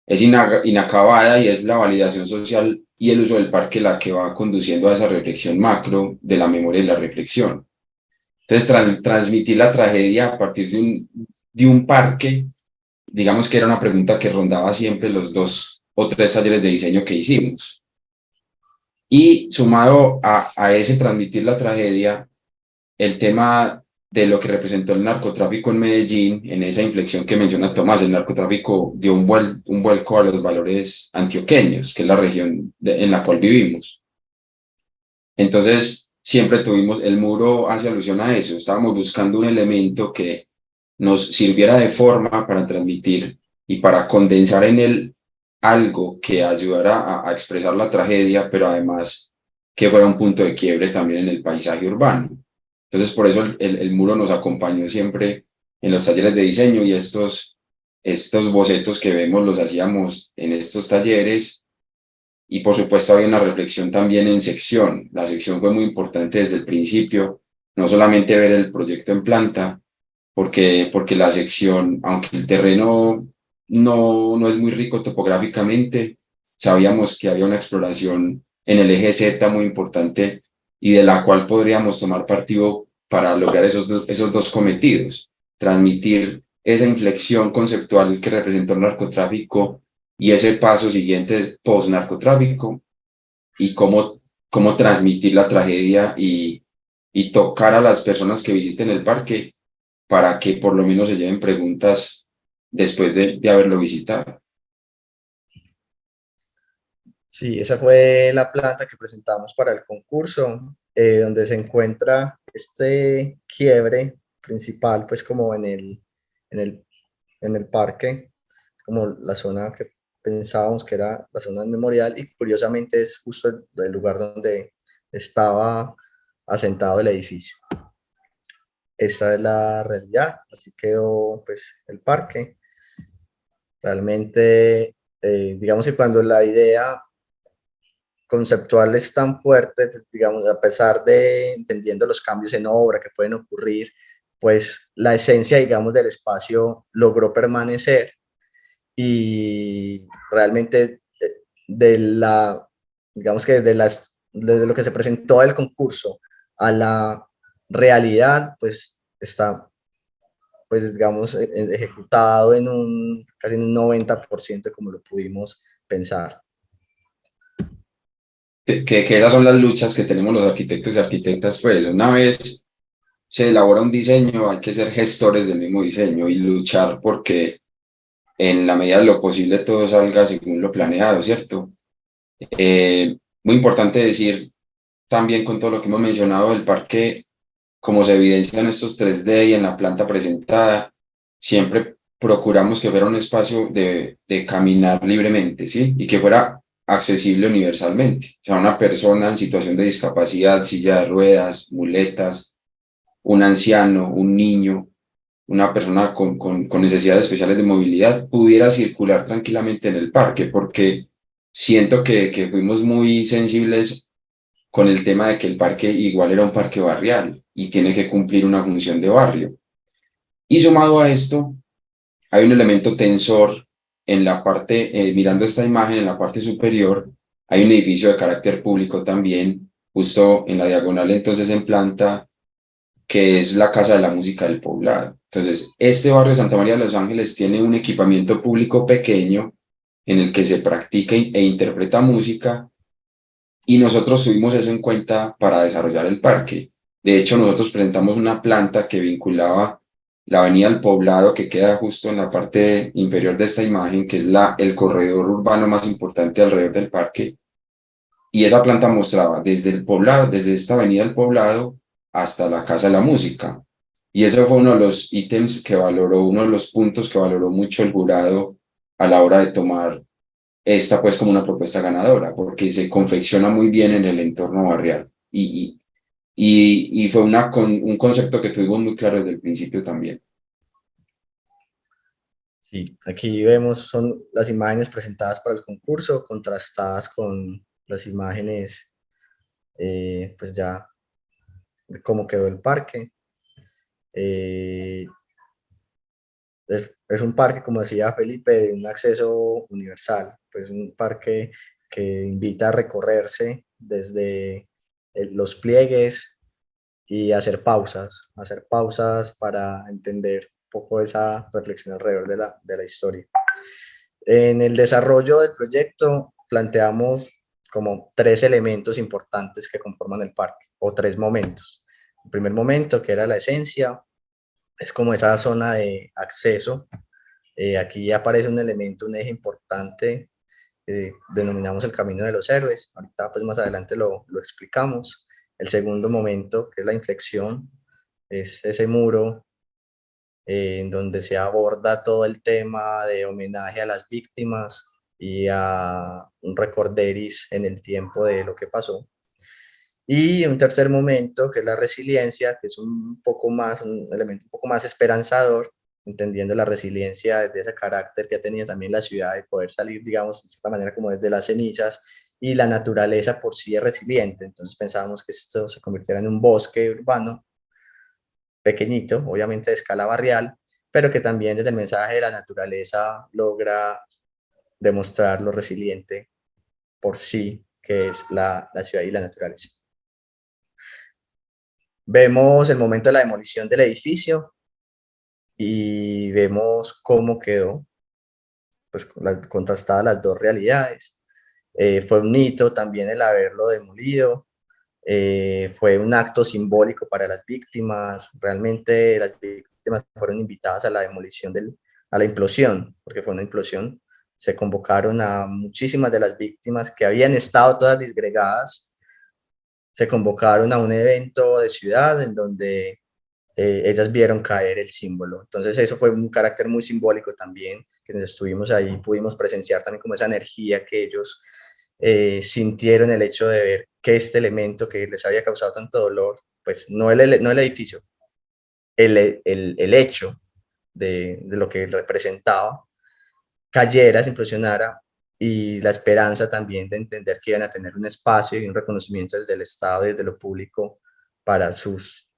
es inacabada y es la validación social y el uso del parque la que va conduciendo a esa reflexión macro de la memoria y la reflexión. Entonces, transmitir la tragedia a partir de un parque, digamos que era una pregunta que rondaba siempre los 2 o 3 talleres de diseño que hicimos. Y sumado a ese transmitir la tragedia, el tema de lo que representó el narcotráfico en Medellín, en esa inflexión que menciona Tomás, el narcotráfico dio un vuelco a los valores antioqueños, que es la región en la cual vivimos. Entonces, siempre tuvimos, el muro hace alusión a eso, estábamos buscando un elemento que nos sirviera de forma para transmitir y para condensar en él algo que ayudara a expresar la tragedia, pero además que fuera un punto de quiebre también en el paisaje urbano. Entonces, por eso el muro nos acompañó siempre en los talleres de diseño y estos bocetos que vemos los hacíamos en estos talleres. Y por supuesto había una reflexión también en sección. La sección fue muy importante desde el principio, no solamente ver el proyecto en planta, porque la sección, aunque el terreno no es muy rico topográficamente, sabíamos que había una exploración en el eje Z muy importante y de la cual podríamos tomar partido para lograr esos dos cometidos, transmitir esa inflexión conceptual que representó el narcotráfico y ese paso siguiente post-narcotráfico y cómo transmitir la tragedia y tocar a las personas que visiten el parque para que por lo menos se lleven preguntas después de haberlo visitado. Sí, esa fue la planta que presentamos para el concurso, donde se encuentra este quiebre principal, pues como en el, en el parque, como la zona que pensábamos que era la zona del memorial, y curiosamente es justo el lugar donde estaba asentado el edificio. Esa es la realidad, así quedó pues el parque. Realmente, digamos que cuando la idea conceptual es tan fuerte, pues, digamos, a pesar de entendiendo los cambios en obra que pueden ocurrir, pues la esencia, digamos, del espacio logró permanecer y realmente de la, digamos que desde lo que se presentó el concurso a la realidad, pues está, pues digamos, ejecutado en casi en un 90% como lo pudimos pensar. Que esas son las luchas que tenemos los arquitectos y arquitectas, pues una vez se elabora un diseño, hay que ser gestores del mismo diseño y luchar porque en la medida de lo posible todo salga según lo planeado, ¿cierto? Muy importante decir también con todo lo que hemos mencionado del parque, como se evidencia en estos 3D y en la planta presentada, siempre procuramos que fuera un espacio de caminar libremente, ¿sí? Y que fuera accesible universalmente. O sea, una persona en situación de discapacidad, silla de ruedas, muletas, un anciano, un niño, una persona con necesidades especiales de movilidad pudiera circular tranquilamente en el parque, porque siento que fuimos muy sensibles con el tema de que el parque igual era un parque barrial y tiene que cumplir una función de barrio. Y sumado a esto, hay un elemento tensor en la parte, mirando esta imagen, en la parte superior, hay un edificio de carácter público también, justo en la diagonal, entonces en planta, que es la Casa de la Música del Poblado. Entonces, este barrio de Santa María de los Ángeles tiene un equipamiento público pequeño en el que se practica e interpreta música y nosotros tuvimos eso en cuenta para desarrollar el parque. De hecho, nosotros presentamos una planta que vinculaba la avenida del Poblado, que queda justo en la parte inferior de esta imagen, que es el corredor urbano más importante alrededor del parque, y esa planta mostraba desde el Poblado, desde esta avenida del Poblado hasta la Casa de la Música. Y eso fue uno de los ítems que valoró, uno de los puntos que valoró mucho el jurado a la hora de tomar esta pues como una propuesta ganadora, porque se confecciona muy bien en el entorno barrial. y fue un concepto que tuvimos muy claro desde el principio también. Sí, aquí vemos, son las imágenes presentadas para el concurso, contrastadas con las imágenes, pues ya, de cómo quedó el parque. Eh, es un parque, como decía Felipe, de un acceso universal, pues un parque que invita a recorrerse desde los pliegues y hacer pausas para entender un poco esa reflexión alrededor de la historia. En el desarrollo del proyecto planteamos como 3 elementos importantes que conforman el parque, o 3 momentos. El primer momento, que era la esencia, es como esa zona de acceso. Aquí aparece un elemento, un eje importante, denominamos el camino de los héroes. Ahorita pues más adelante lo explicamos. El segundo momento, que es la inflexión, es ese muro en donde se aborda todo el tema de homenaje a las víctimas y a un recorderis en el tiempo de lo que pasó. Y un tercer momento, que es la resiliencia, que es un poco más, un elemento un poco más esperanzador, entendiendo la resiliencia de ese carácter que ha tenido también la ciudad de poder salir, digamos, de cierta manera como desde las cenizas, y la naturaleza por sí es resiliente. Entonces pensábamos que esto se convirtiera en un bosque urbano pequeñito, obviamente de escala barrial, pero que también desde el mensaje de la naturaleza logra demostrar lo resiliente por sí que es la ciudad y la naturaleza. Vemos el momento de la demolición del edificio y vemos cómo quedó, pues contrastadas las dos realidades. Fue un hito también el haberlo demolido, fue un acto simbólico para las víctimas. Realmente las víctimas fueron invitadas a la demolición, a la implosión, porque fue una implosión. Se convocaron a muchísimas de las víctimas que habían estado todas disgregadas, se convocaron a un evento de ciudad en donde ellas vieron caer el símbolo. Entonces eso fue un carácter muy simbólico también, que estuvimos ahí, pudimos presenciar también como esa energía que ellos sintieron el hecho de ver que este elemento que les había causado tanto dolor, pues no el edificio, el hecho de lo que representaba, cayera, se implosionara, y la esperanza también de entender que iban a tener un espacio y un reconocimiento desde el Estado y desde lo público para sus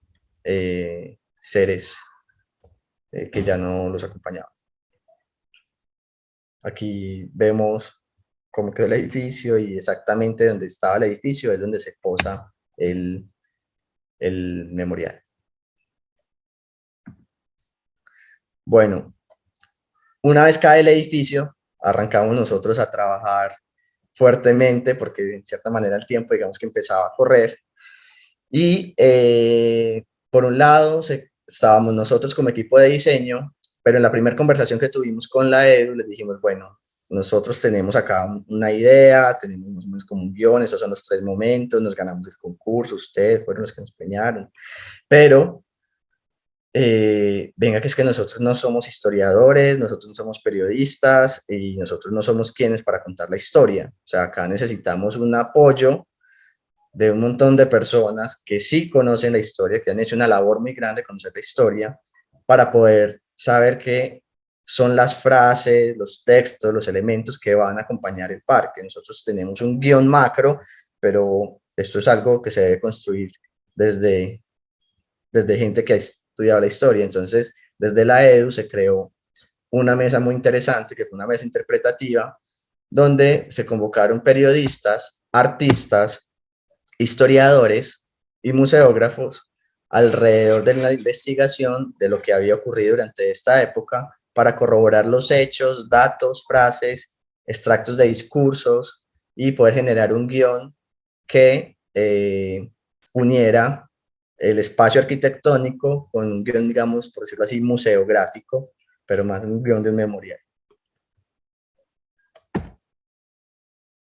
seres que ya no los acompañaban. Aquí vemos cómo quedó el edificio y exactamente donde estaba el edificio es donde se posa el memorial. Bueno, una vez cae el edificio, arrancamos nosotros a trabajar fuertemente porque en cierta manera el tiempo, digamos que empezaba a correr. Y por un lado estábamos nosotros como equipo de diseño, pero en la primera conversación que tuvimos con la EDU les dijimos, bueno, nosotros tenemos acá una idea, tenemos más o menos como un guión, esos son los 3 momentos, nos ganamos el concurso, ustedes fueron los que nos premiaron, pero venga, que es que nosotros no somos historiadores, nosotros no somos periodistas y nosotros no somos quienes para contar la historia. O sea, acá necesitamos un apoyo de un montón de personas que sí conocen la historia, que han hecho una labor muy grande de conocer la historia, para poder saber qué son las frases, los textos, los elementos que van a acompañar el parque. Nosotros tenemos un guión macro, pero esto es algo que se debe construir desde gente que ha estudiado la historia. Entonces, desde la EDU se creó una mesa muy interesante, que fue una mesa interpretativa, donde se convocaron periodistas, artistas, historiadores y museógrafos alrededor de la investigación de lo que había ocurrido durante esta época para corroborar los hechos, datos, frases, extractos de discursos y poder generar un guión que uniera el espacio arquitectónico con un guión, digamos, por decirlo así, museográfico, pero más un guión de un memorial.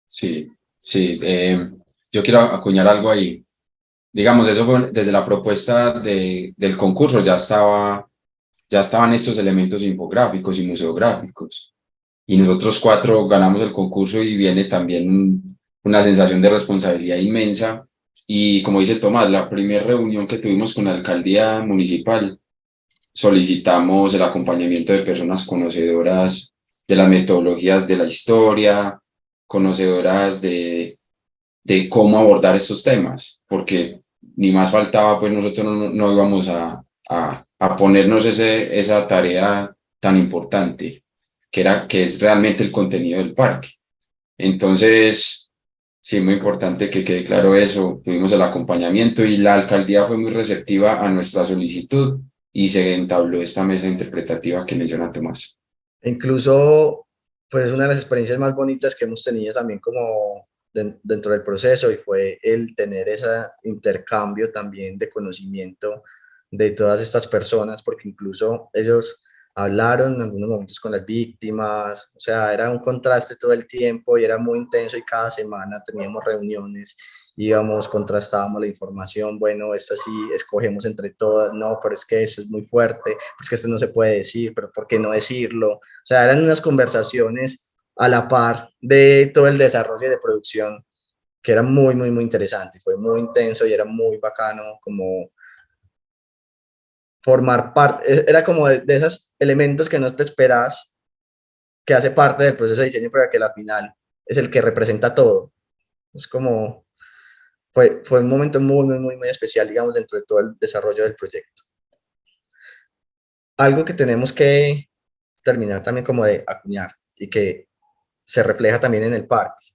Sí, sí. Yo quiero acuñar algo ahí. Digamos, eso fue desde la propuesta del concurso, ya estaban estos elementos infográficos y museográficos. Y nosotros 4 ganamos el concurso y viene también una sensación de responsabilidad inmensa Y como dice Tomás, la primera reunión que tuvimos con la alcaldía municipal, solicitamos el acompañamiento de personas conocedoras de las metodologías de la historia, conocedoras de cómo abordar estos temas, porque ni más faltaba, pues nosotros no íbamos a ponernos esa tarea tan importante, que es realmente el contenido del parque. Entonces, sí, muy importante que quede claro eso. Tuvimos el acompañamiento y la alcaldía fue muy receptiva a nuestra solicitud y se entabló esta mesa interpretativa que menciona Tomás. Incluso, pues es una de las experiencias más bonitas que hemos tenido también como dentro del proceso y fue el tener ese intercambio también de conocimiento de todas estas personas, porque incluso ellos hablaron en algunos momentos con las víctimas, o sea, era un contraste todo el tiempo y era muy intenso y cada semana teníamos reuniones, íbamos, contrastábamos la información, bueno, esta sí, escogemos entre todas, no, pero es que esto es muy fuerte, es que esto no se puede decir, pero ¿por qué no decirlo? O sea, eran unas conversaciones a la par de todo el desarrollo de producción que era muy, muy, muy interesante, fue muy intenso y era muy bacano como formar parte, era como de esos elementos que no te esperas, que hace parte del proceso de diseño, pero que al final es el que representa todo. Es como, fue un momento muy, muy, muy, muy especial, digamos, dentro de todo el desarrollo del proyecto. Algo que tenemos que terminar también como de acuñar y que se refleja también en el parque.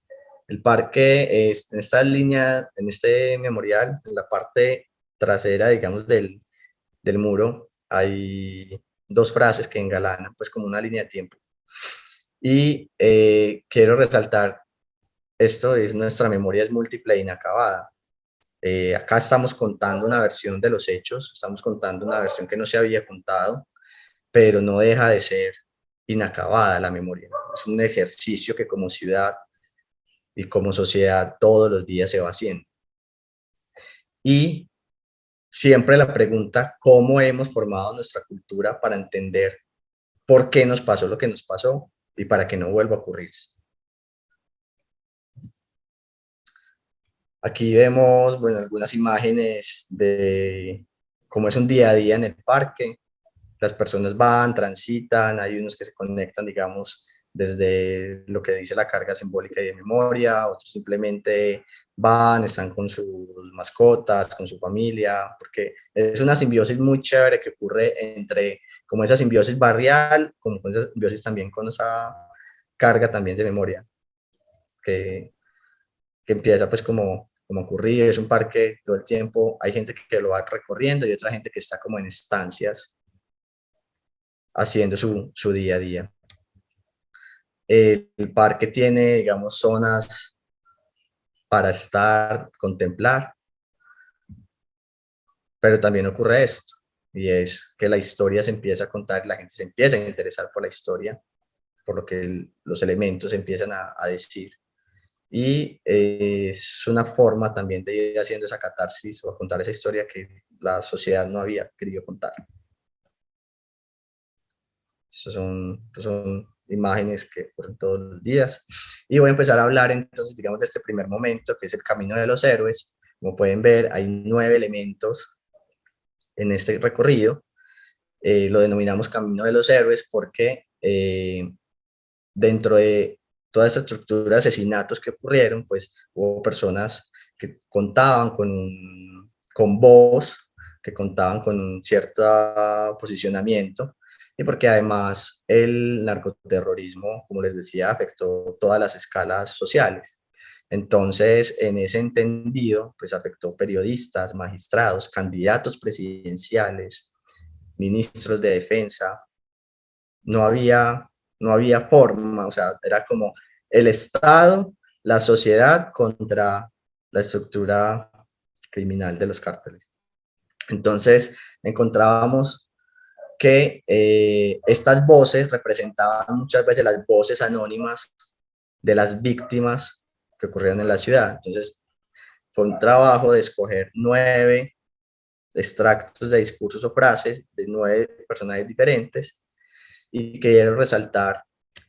El parque es en esta línea, en este memorial, en la parte trasera, digamos, del muro, hay dos frases que engalanan, pues como una línea de tiempo. Y quiero resaltar, esto es nuestra memoria es múltiple e inacabada. Acá estamos contando una versión de los hechos, estamos contando una versión que no se había contado, pero no deja de ser inacabada la memoria. Es un ejercicio que como ciudad y como sociedad todos los días se va haciendo. Y siempre la pregunta, ¿cómo hemos formado nuestra cultura para entender por qué nos pasó lo que nos pasó y para que no vuelva a ocurrir? Aquí vemos, bueno, algunas imágenes de cómo es un día a día en el parque. Las personas van, transitan, hay unos que se conectan, digamos, desde lo que dice la carga simbólica y de memoria, otros simplemente van, están con sus mascotas, con su familia, porque es una simbiosis muy chévere que ocurre entre, como esa simbiosis barrial, como esa simbiosis también con esa carga también de memoria, que, que empieza pues como ocurrir, es un parque todo el tiempo, hay gente que lo va recorriendo y otra gente que está como en estancias haciendo su día a día. El parque tiene, digamos, zonas para estar, contemplar, pero también ocurre esto, y es que la historia se empieza a contar, la gente se empieza a interesar por la historia, por lo que los elementos empiezan a decir. Y es una forma también de ir haciendo esa catarsis o contar esa historia que la sociedad no había querido contar. Son imágenes que ocurren todos los días. Y voy a empezar a hablar entonces, digamos, de este primer momento, que es el camino de los héroes. Como pueden ver, hay 9 elementos en este recorrido. Lo denominamos camino de los héroes porque dentro de toda esa estructura de asesinatos que ocurrieron, pues hubo personas que contaban con voz, que contaban con un cierto posicionamiento, y porque además el narcoterrorismo, como les decía, afectó todas las escalas sociales. Entonces, en ese entendido, pues afectó periodistas, magistrados, candidatos presidenciales, ministros de defensa. No había, no había forma, o sea, era como el Estado, la sociedad contra la estructura criminal de los cárteles. Entonces, encontrábamos que estas voces representaban muchas veces las voces anónimas de las víctimas que ocurrieron en la ciudad. Entonces, fue un trabajo de escoger 9 extractos de discursos o frases de 9 personajes diferentes y quiero resaltar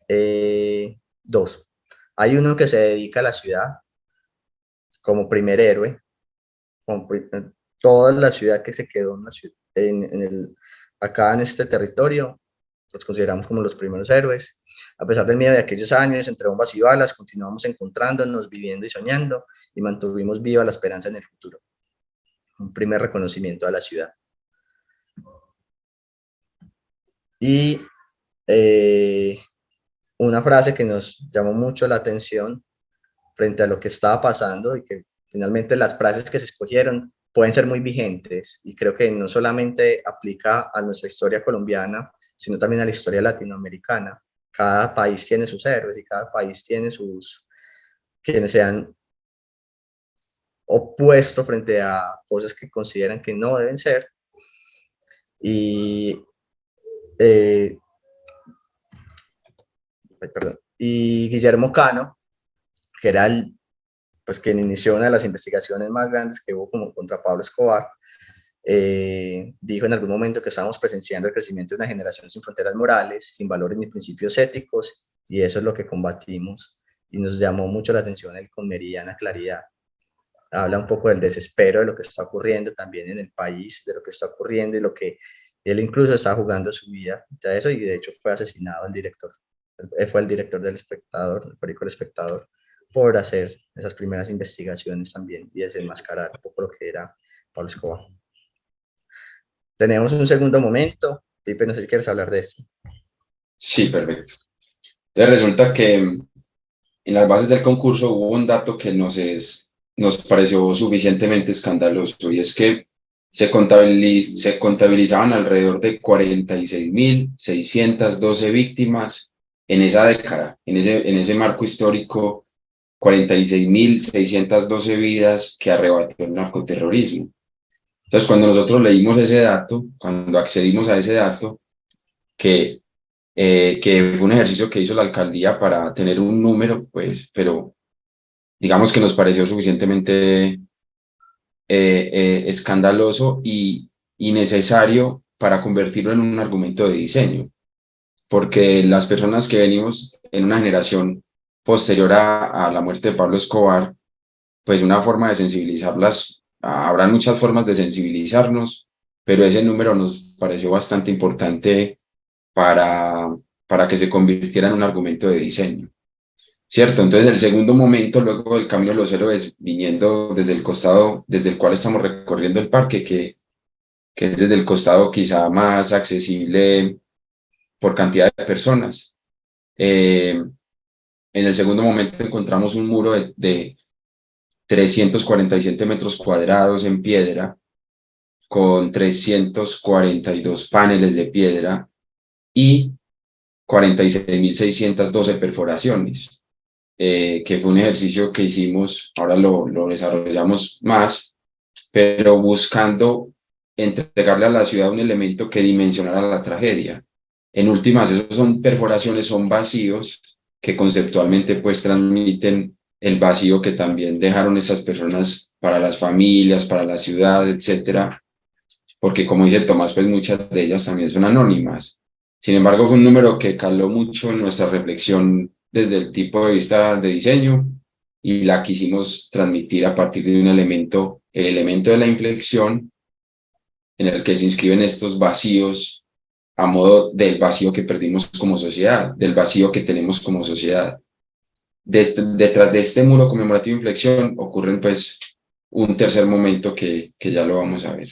2. Hay uno que se dedica a la ciudad como primer héroe, toda la ciudad que se quedó acá en este territorio, los consideramos como los primeros héroes. A pesar del miedo de aquellos años, entre bombas y balas, continuamos encontrándonos, viviendo y soñando, y mantuvimos viva la esperanza en el futuro. Un primer reconocimiento a la ciudad. Y una frase que nos llamó mucho la atención frente a lo que estaba pasando, y que finalmente las frases que se escogieron pueden ser muy vigentes, y creo que no solamente aplica a nuestra historia colombiana, sino también a la historia latinoamericana. Cada país tiene sus héroes y cada país tiene quienes se han opuesto frente a cosas que consideran que no deben ser. Y, y Guillermo Cano, que era pues quien inició una de las investigaciones más grandes que hubo como contra Pablo Escobar, dijo en algún momento que estábamos presenciando el crecimiento de una generación sin fronteras morales, sin valores ni principios éticos, y eso es lo que combatimos. Y nos llamó mucho la atención él con meridiana claridad. Habla un poco del desespero de lo que está ocurriendo también en el país, de lo que está ocurriendo y lo que él incluso está jugando su vida de eso, y de hecho fue asesinado el director. Él fue el director del Espectador, el periódico El Espectador, por hacer esas primeras investigaciones también y desenmascarar un poco lo que era Pablo Escobar. Tenemos un segundo momento. Pipe, no sé si quieres hablar de esto. Sí, perfecto. Entonces resulta que en las bases del concurso hubo un dato que nos pareció suficientemente escandaloso, y es que se contabilizaban alrededor de 46.612 víctimas en esa década, en ese marco histórico, 46.612 vidas que arrebató el narcoterrorismo. Entonces, cuando nosotros leímos ese dato, cuando accedimos a ese dato, que fue un ejercicio que hizo la alcaldía para tener un número, pues, pero digamos que nos pareció suficientemente escandaloso y necesario para convertirlo en un argumento de diseño, porque las personas que venimos en una generación posterior a la muerte de Pablo Escobar, pues una forma de sensibilizarlas, habrá muchas formas de sensibilizarnos, pero ese número nos pareció bastante importante para, para que se convirtiera en un argumento de diseño. ¿Cierto? Entonces el segundo momento, luego del Camino de los Héroes, viniendo desde el costado desde el cual estamos recorriendo el parque, que es desde el costado quizá más accesible por cantidad de personas. En el segundo momento encontramos un muro de 347 metros cuadrados en piedra, con 342 paneles de piedra y 46.612 perforaciones. Que fue un ejercicio que hicimos, ahora lo desarrollamos más, pero buscando entregarle a la ciudad un elemento que dimensionara la tragedia. En últimas, esos son perforaciones, son vacíos que conceptualmente pues transmiten el vacío que también dejaron esas personas para las familias, para la ciudad, etcétera, porque como dice Tomás, pues muchas de ellas también son anónimas. Sin embargo, fue un número que caló mucho en nuestra reflexión desde el tipo de vista de diseño, y la quisimos transmitir a partir de un elemento, el elemento de la inflexión, en el que se inscriben estos vacíos a modo del vacío que perdimos como sociedad, del vacío que tenemos como sociedad. Detrás de este muro conmemorativo de inflexión ocurren pues un tercer momento que ya lo vamos a ver.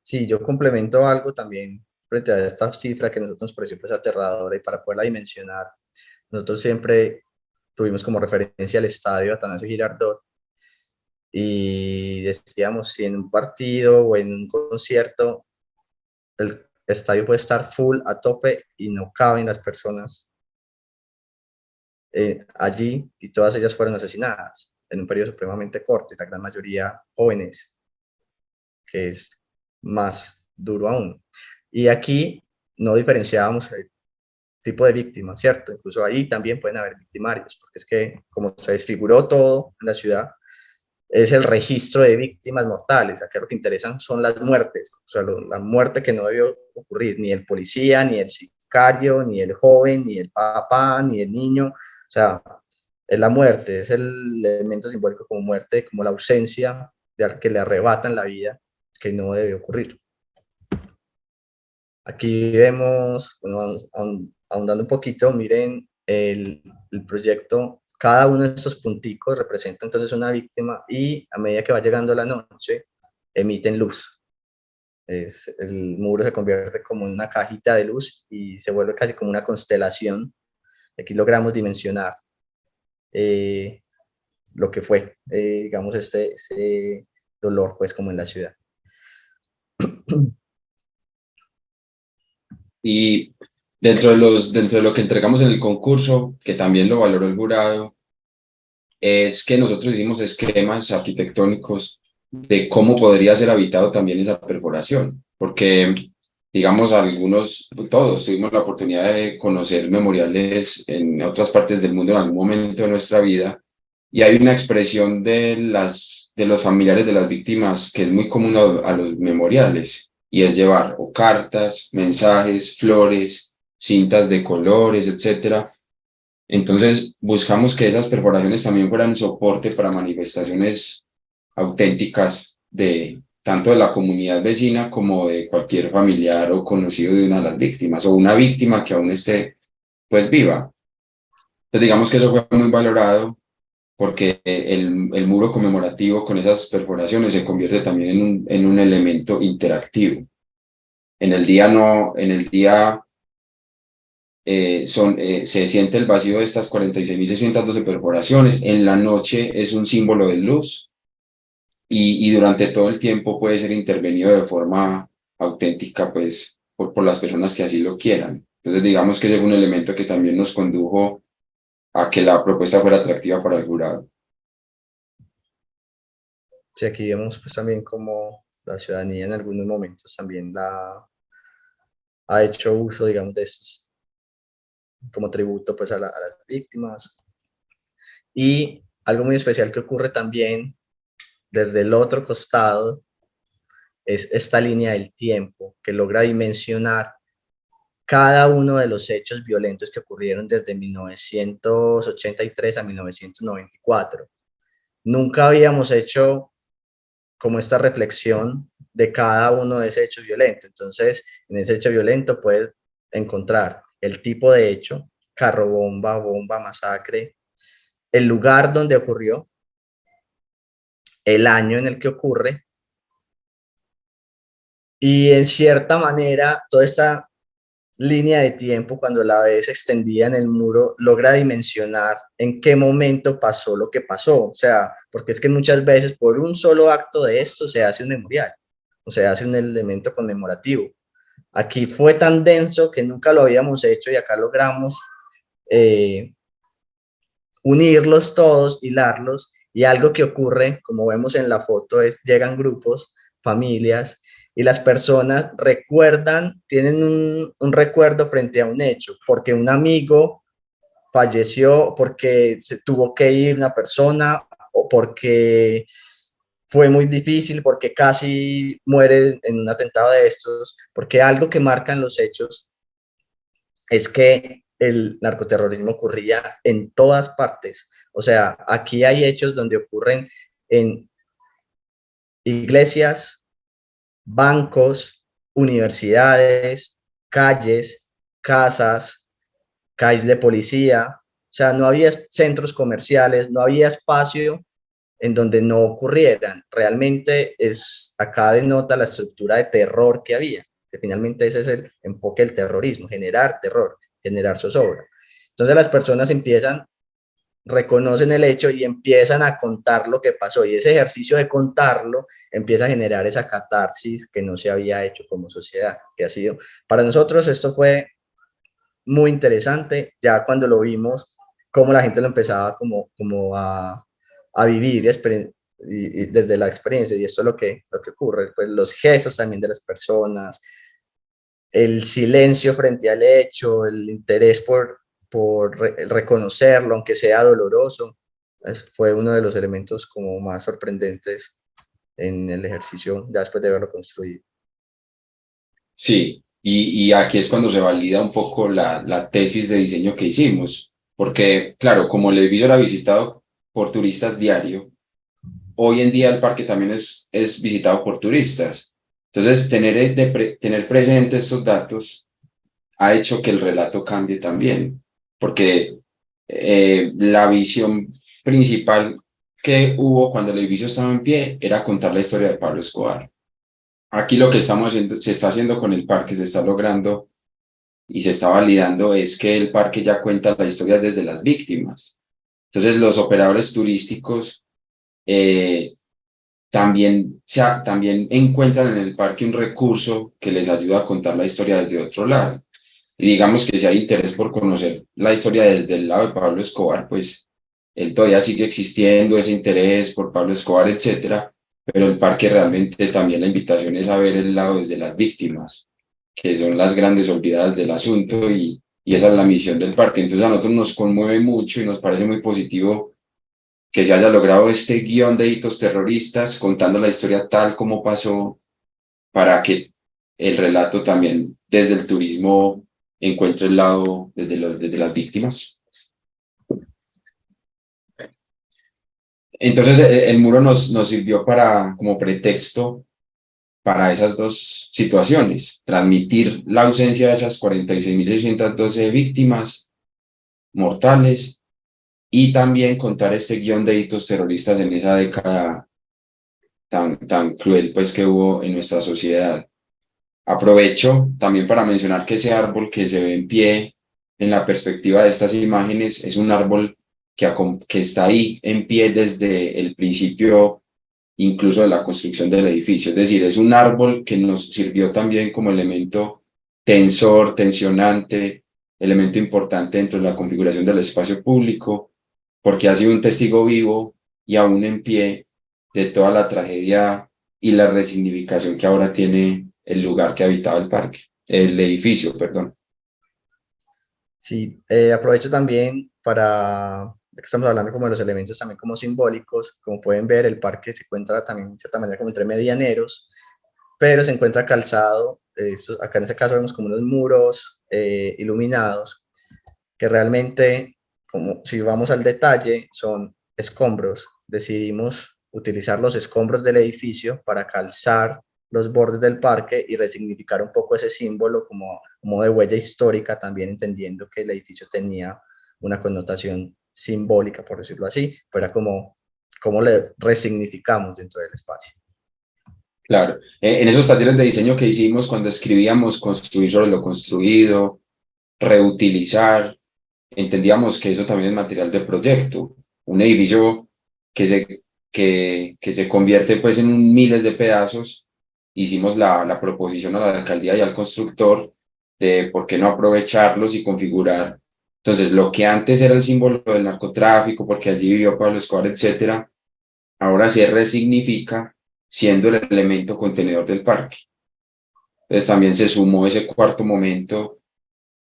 Sí, yo complemento algo también frente a esta cifra que a nosotros nos pareció pues aterradora, y para poderla dimensionar, nosotros siempre tuvimos como referencia al estadio Atanasio Girardot, y decíamos, si en un partido o en un concierto el estadio puede estar full a tope y no caben las personas allí, y todas ellas fueron asesinadas en un periodo supremamente corto, y la gran mayoría jóvenes, que es más duro aún. Y aquí no diferenciábamos el tipo de víctimas, ¿cierto? Incluso ahí también pueden haber victimarios, porque es que como se desfiguró todo en la ciudad, es el registro de víctimas mortales. Acá lo que interesan son las muertes, o sea, la muerte que no debió ocurrir, ni el policía, ni el sicario, ni el joven, ni el papá, ni el niño. O sea, es la muerte, es el elemento simbólico como muerte, como la ausencia que le arrebatan la vida, que no debe ocurrir. Aquí vemos, bueno, ahondando un poquito, miren el proyecto, cada uno de estos punticos representa entonces una víctima y a medida que va llegando la noche, emiten luz. El muro se convierte como en una cajita de luz y se vuelve casi como una constelación. Aquí logramos dimensionar lo que fue, digamos, este dolor, pues, como en la ciudad. Y dentro de lo que entregamos en el concurso, que también lo valoró el jurado, es que nosotros hicimos esquemas arquitectónicos de cómo podría ser habitado también esa perforación, porque, digamos, todos tuvimos la oportunidad de conocer memoriales en otras partes del mundo en algún momento de nuestra vida, y hay una expresión de los familiares de las víctimas que es muy común a los memoriales, y es llevar o cartas, mensajes, flores, cintas de colores, etcétera. Entonces, buscamos que esas perforaciones también fueran soporte para manifestaciones auténticas de tanto de la comunidad vecina como de cualquier familiar o conocido de una de las víctimas o una víctima que aún esté pues viva. Entonces, digamos que eso fue muy valorado porque el muro conmemorativo con esas perforaciones se convierte también en un elemento interactivo. En el día no, en el día se siente el vacío de estas 46.612 perforaciones. En la noche es un símbolo de luz y durante todo el tiempo puede ser intervenido de forma auténtica, pues, por las personas que así lo quieran. Entonces, digamos que ese es un elemento que también nos condujo a que la propuesta fuera atractiva para el jurado. Sí, aquí vemos pues también como la ciudadanía en algunos momentos también ha hecho uso, digamos, de estos como tributo pues a las víctimas. Y algo muy especial que ocurre también desde el otro costado es esta línea del tiempo que logra dimensionar cada uno de los hechos violentos que ocurrieron desde 1983 a 1994. Nunca habíamos hecho como esta reflexión de cada uno de esos hechos violentos. Entonces, en ese hecho violento puedes encontrar el tipo de hecho, carro bomba, bomba, masacre, el lugar donde ocurrió, el año en el que ocurre, y en cierta manera toda esta línea de tiempo, cuando la ves extendida en el muro, logra dimensionar en qué momento pasó lo que pasó. O sea, porque es que muchas veces por un solo acto de esto se hace un memorial, o se hace un elemento conmemorativo. Aquí fue tan denso que nunca lo habíamos hecho y acá logramos unirlos todos, hilarlos, y algo que ocurre, como vemos en la foto, es llegan grupos, familias, y las personas recuerdan, tienen un recuerdo frente a un hecho, porque un amigo falleció, porque se tuvo que ir una persona, o porque fue muy difícil, porque casi muere en un atentado de estos, porque algo que marcan los hechos es que el narcoterrorismo ocurría en todas partes. O sea, aquí hay hechos donde ocurren en iglesias, bancos, universidades, calles, casas, calles de policía. O sea, no había centros comerciales, no había espacio en donde no ocurrieran. Realmente acá denota la estructura de terror que había, que finalmente ese es el enfoque del terrorismo, generar terror, generar zozobra. Entonces las personas reconocen el hecho y empiezan a contar lo que pasó, y ese ejercicio de contarlo empieza a generar esa catarsis que no se había hecho como sociedad, que ha sido, para nosotros esto fue muy interesante, ya cuando lo vimos, cómo la gente lo empezaba como a vivir y desde la experiencia, y esto es lo que ocurre, pues los gestos también de las personas, el silencio frente al hecho, el interés por reconocerlo, aunque sea doloroso, fue uno de los elementos como más sorprendentes en el ejercicio ya después de haberlo construido. Sí, y aquí es cuando se valida un poco la tesis de diseño que hicimos, porque claro, como el edificio era visitado por turistas diario, hoy en día el parque también es visitado por turistas. Entonces, tener presente estos datos ha hecho que el relato cambie también, porque la visión principal que hubo cuando el edificio estaba en pie era contar la historia de Pablo Escobar. Aquí lo que estamos haciendo, se está haciendo con el parque, se está logrando y se está validando es que el parque ya cuenta la historia desde las víctimas. Entonces los operadores turísticos eh, también encuentran en el parque un recurso que les ayuda a contar la historia desde otro lado. Y digamos que si hay interés por conocer la historia desde el lado de Pablo Escobar, pues él todavía sigue existiendo, ese interés por Pablo Escobar, etcétera, pero el parque realmente también la invitación es a ver el lado desde las víctimas, que son las grandes olvidadas del asunto y esa es la misión del parque. Entonces a nosotros nos conmueve mucho y nos parece muy positivo que se haya logrado este guión de hitos terroristas contando la historia tal como pasó para que el relato también desde el turismo encuentre el lado desde las víctimas. Entonces el muro nos sirvió como pretexto para esas dos situaciones, transmitir la ausencia de esas 46.612 víctimas mortales y también contar este guión de hitos terroristas en esa década tan cruel pues que hubo en nuestra sociedad. Aprovecho también para mencionar que ese árbol que se ve en pie en la perspectiva de estas imágenes es un árbol que está ahí en pie desde el principio incluso de la construcción del edificio. Es decir, es un árbol que nos sirvió también como elemento tensor, tensionante, elemento importante dentro de la configuración del espacio público, porque ha sido un testigo vivo y aún en pie de toda la tragedia y la resignificación que ahora tiene el lugar que habitaba el parque, el edificio, perdón. Sí, aprovecho también para, ya que estamos hablando como de los elementos también como simbólicos, como pueden ver, el parque se encuentra también en cierta manera como entre medianeros, pero se encuentra calzado, acá en este caso vemos como unos muros iluminados, que realmente, como si vamos al detalle, son escombros. Decidimos utilizar los escombros del edificio para calzar los bordes del parque y resignificar un poco ese símbolo como de huella histórica, también entendiendo que el edificio tenía una connotación simbólica, por decirlo así, pero era como le resignificamos dentro del espacio. Claro, en esos talleres de diseño que hicimos cuando escribíamos construir sobre lo construido, reutilizar, entendíamos que eso también es material de proyecto. Un edificio que se convierte pues en miles de pedazos, hicimos la proposición a la alcaldía y al constructor de por qué no aprovecharlos y configurar. Entonces, lo que antes era el símbolo del narcotráfico, porque allí vivió Pablo Escobar, etcétera, ahora se resignifica siendo el elemento contenedor del parque. Entonces, también se sumó ese cuarto momento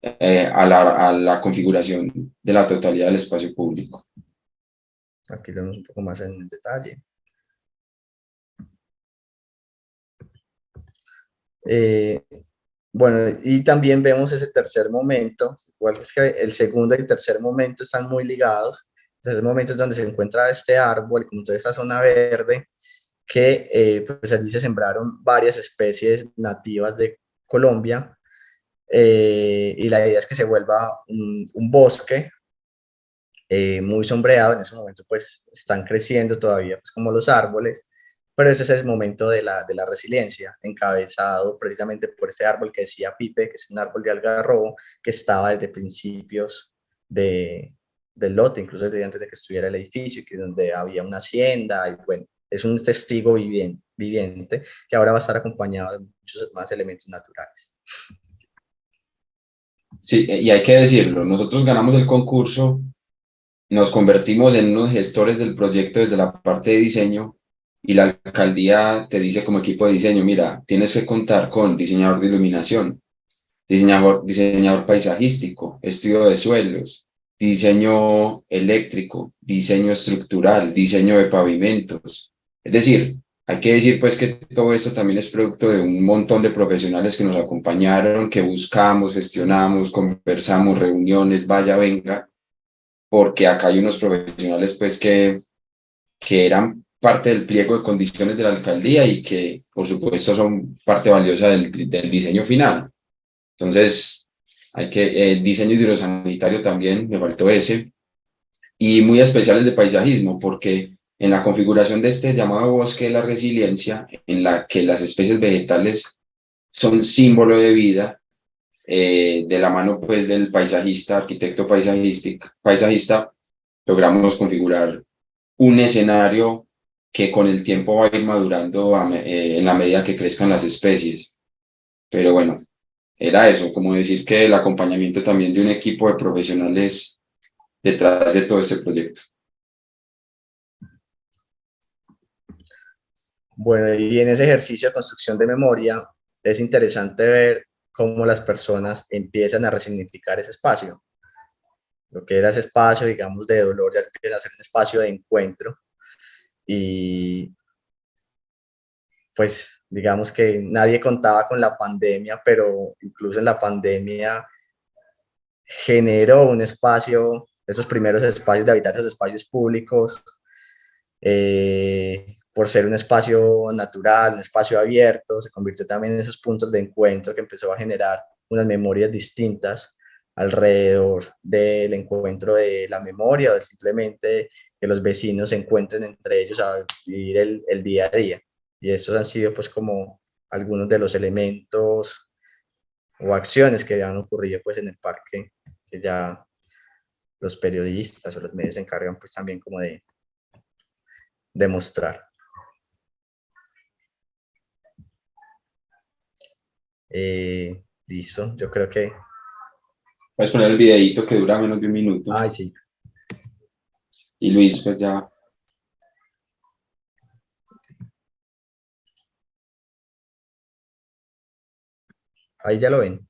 a la configuración de la totalidad del espacio público. Aquí lo vemos un poco más en detalle. Bueno, y también vemos ese tercer momento, igual es que el segundo y el tercer momento están muy ligados. El tercer momento es donde se encuentra este árbol, como toda esta zona verde, que pues allí se sembraron varias especies nativas de Colombia, y la idea es que se vuelva un bosque muy sombreado. En ese momento pues están creciendo todavía pues como los árboles, pero ese es el momento de la resiliencia, encabezado precisamente por este árbol que decía Pipe, que es un árbol de algarrobo que estaba desde principios del lote, incluso desde antes de que estuviera el edificio, que donde había una hacienda, y bueno, es un testigo viviente que ahora va a estar acompañado de muchos más elementos naturales. Sí, y hay que decirlo, nosotros ganamos el concurso, nos convertimos en unos gestores del proyecto desde la parte de diseño y la alcaldía te dice como equipo de diseño, mira, tienes que contar con diseñador de iluminación, diseñador paisajístico, estudio de suelos, diseño eléctrico, diseño estructural, diseño de pavimentos. Es decir, hay que decir pues que todo esto también es producto de un montón de profesionales que nos acompañaron, que buscamos, gestionamos, conversamos, reuniones, vaya, venga, porque acá hay unos profesionales pues que eran parte del pliego de condiciones de la alcaldía y que, por supuesto, son parte valiosa del diseño final. Entonces, hay que, diseño hidrosanitario también, me faltó ese, y muy especiales de paisajismo, porque en la configuración de este llamado bosque de la resiliencia, en la que las especies vegetales son símbolo de vida, de la mano pues del paisajista, arquitecto paisajista, logramos configurar un escenario que con el tiempo va a ir madurando en la medida que crezcan las especies. Pero bueno, era eso, como decir que el acompañamiento también de un equipo de profesionales detrás de todo este proyecto. Bueno, y en ese ejercicio de construcción de memoria es interesante ver cómo las personas empiezan a resignificar ese espacio. Lo que era ese espacio, digamos, de dolor ya empieza a ser un espacio de encuentro y pues digamos que nadie contaba con la pandemia, pero incluso en la pandemia generó un espacio, esos primeros espacios de habitar esos espacios públicos, por ser un espacio natural, un espacio abierto, se convirtió también en esos puntos de encuentro que empezó a generar unas memorias distintas alrededor del encuentro de la memoria o simplemente que los vecinos se encuentren entre ellos a vivir el día a día. Y estos han sido pues como algunos de los elementos o acciones que han ocurrido pues en el parque, que ya los periodistas o los medios se encargan pues también como de demostrar. Listo, yo creo que... Puedes poner el videíto que dura menos de un minuto. Ay, sí. Y Luis, pues ya. Ahí ya lo ven.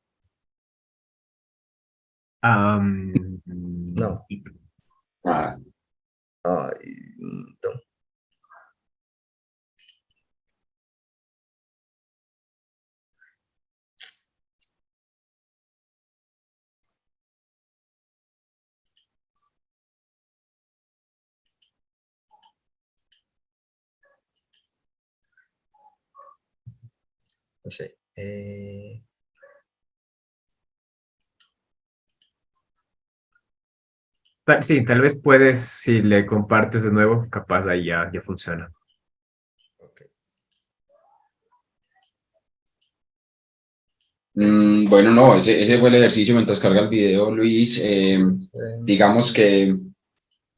No. Ah, Ay, no. No sé. Sí, tal vez puedes, si le compartes de nuevo, capaz ahí ya funciona. Okay. Bueno, no, ese fue el ejercicio mientras carga el video, Luis. Digamos que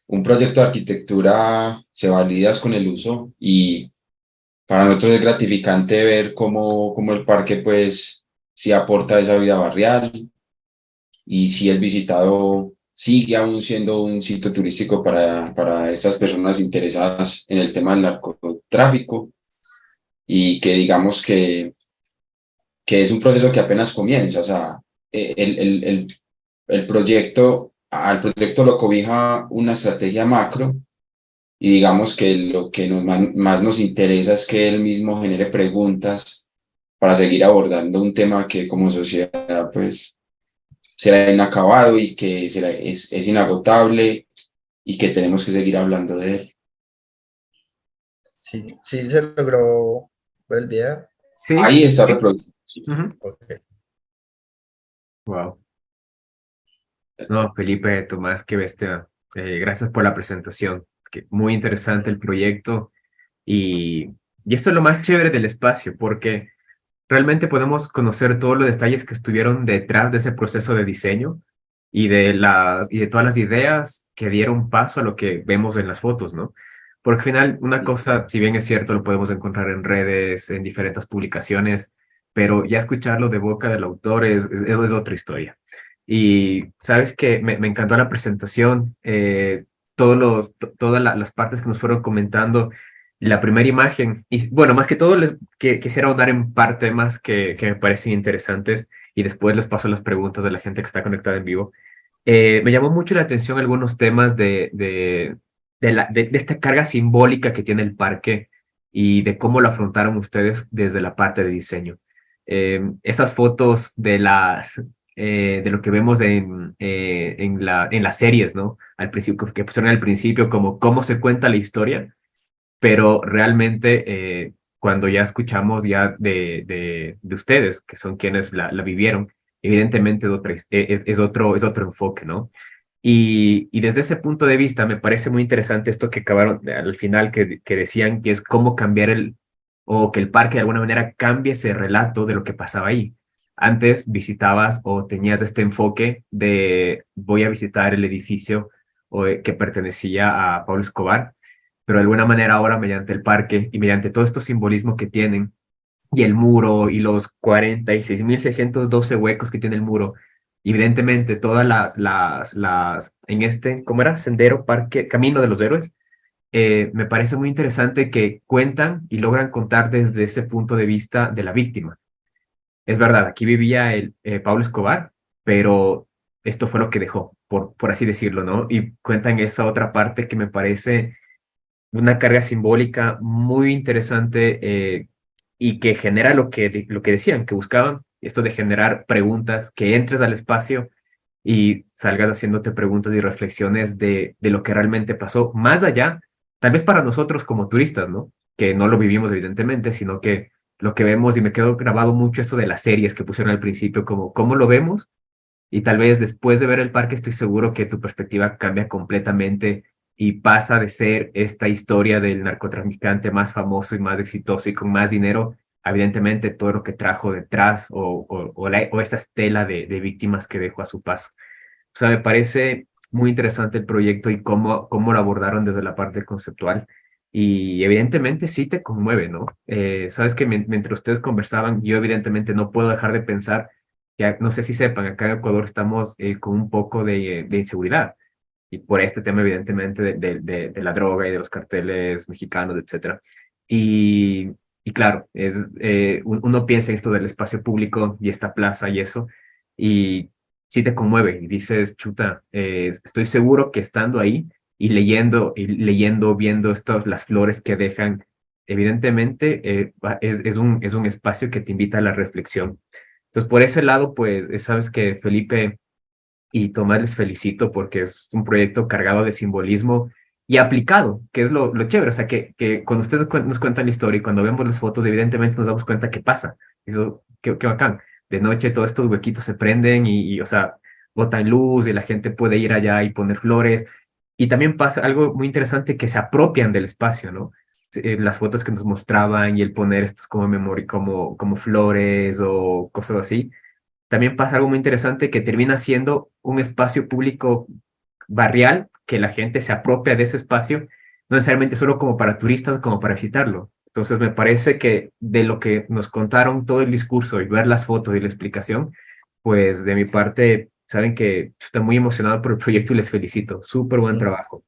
un proyecto de arquitectura se valida con el uso y para nosotros es gratificante ver cómo el parque pues sí aporta esa vida barrial y si es visitado, sigue aún siendo un sitio turístico para estas personas interesadas en el tema del narcotráfico y que digamos que es un proceso que apenas comienza, o sea, el proyecto, al proyecto lo cobija una estrategia macro y digamos que lo que más nos interesa es que él mismo genere preguntas para seguir abordando un tema que como sociedad pues será inacabado y que es inagotable y que tenemos que seguir hablando de él. Sí, sí se logró ver el video. Sí. Ahí está reproducido. Okay. Wow. No, Felipe, Tomás, qué bestia. Gracias por la presentación. Muy interesante el proyecto y esto es lo más chévere del espacio, porque realmente podemos conocer todos los detalles que estuvieron detrás de ese proceso de diseño y de todas las ideas que dieron paso a lo que vemos en las fotos, ¿no? Porque al final, una cosa, si bien es cierto, lo podemos encontrar en redes, en diferentes publicaciones, pero ya escucharlo de boca del autor es otra historia. Y sabes que me encantó la presentación, todas las partes que nos fueron comentando, la primera imagen, y bueno, más que todo quisiera ahondar en parte más que me parecen interesantes y después les paso las preguntas de la gente que está conectada en vivo. Me llamó mucho la atención algunos temas de esta carga simbólica que tiene el parque y de cómo lo afrontaron ustedes desde la parte de diseño. Esas fotos de lo que vemos en las series, ¿no? Al principio, que pusieron al principio como cómo se cuenta la historia. pero realmente cuando ya escuchamos ya de ustedes, que son quienes la vivieron, evidentemente es otro enfoque, ¿no? Y desde ese punto de vista me parece muy interesante esto que acabaron al final que decían que es cómo cambiar o que el parque de alguna manera cambie ese relato de lo que pasaba ahí. Antes visitabas o tenías este enfoque de voy a visitar el edificio que pertenecía a Pablo Escobar, pero de alguna manera ahora mediante el parque y mediante todo estos simbolismo que tienen y el muro y los 46.612 huecos que tiene el muro. Evidentemente, todas en este, ¿cómo era? Sendero, parque, Camino de los Héroes. Me parece muy interesante que cuentan y logran contar desde ese punto de vista de la víctima. Es verdad, aquí vivía Pablo Escobar, pero esto fue lo que dejó, por así decirlo, ¿no? Y cuentan esa otra parte que me parece una carga simbólica muy interesante y que genera lo que decían, que buscaban, esto de generar preguntas, que entres al espacio y salgas haciéndote preguntas y reflexiones de lo que realmente pasó, más allá, tal vez para nosotros como turistas, ¿no? Que no lo vivimos evidentemente, sino que lo que vemos, y me quedó grabado mucho esto de las series que pusieron al principio, como cómo lo vemos, y tal vez después de ver el parque estoy seguro que tu perspectiva cambia completamente y pasa de ser esta historia del narcotraficante más famoso y más exitoso y con más dinero, a, evidentemente todo lo que trajo detrás o esa estela de víctimas que dejó a su paso. O sea, me parece muy interesante el proyecto y cómo lo abordaron desde la parte conceptual. Y evidentemente sí te conmueve, ¿no? Sabes que mientras ustedes conversaban, yo evidentemente no puedo dejar de pensar que, no sé si sepan, acá en Ecuador estamos con un poco de inseguridad. Y por este tema, evidentemente, de la droga y de los carteles mexicanos, etcétera. Y claro, uno piensa en esto del espacio público y esta plaza y eso, y sí te conmueve y dices, chuta, estoy seguro que estando ahí viendo las flores que dejan, evidentemente es un espacio que te invita a la reflexión. Entonces, por ese lado, pues, sabes que Felipe y Tomás les felicito porque es un proyecto cargado de simbolismo y aplicado, que es lo chévere. O sea, que cuando ustedes nos cuentan la historia y cuando vemos las fotos, evidentemente nos damos cuenta que pasa. Eso, qué bacán. De noche todos estos huequitos se prenden o sea, botan luz y la gente puede ir allá y poner flores. Y también pasa algo muy interesante que se apropian del espacio, ¿no? Las fotos que nos mostraban y el poner estos como memoria, como flores o cosas así también pasa algo muy interesante que termina siendo un espacio público barrial, que la gente se apropia de ese espacio, no necesariamente solo como para turistas, como para visitarlo. Entonces me parece que de lo que nos contaron todo el discurso y ver las fotos y la explicación, pues de mi parte, saben que estoy muy emocionado por el proyecto y les felicito. Súper buen Mm. trabajo.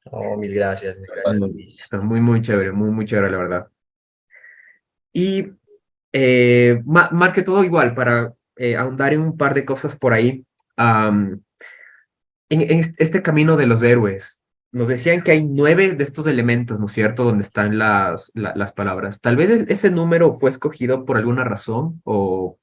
Oh, mil gracias, Luis. Está muy chévere, muy chévere, la verdad. Y más que todo igual, para ahondar en un par de cosas por ahí, en este camino de los héroes, nos decían que hay 9 de estos elementos, ¿no es cierto?, donde están las palabras. Tal vez ese número fue escogido por alguna razón o...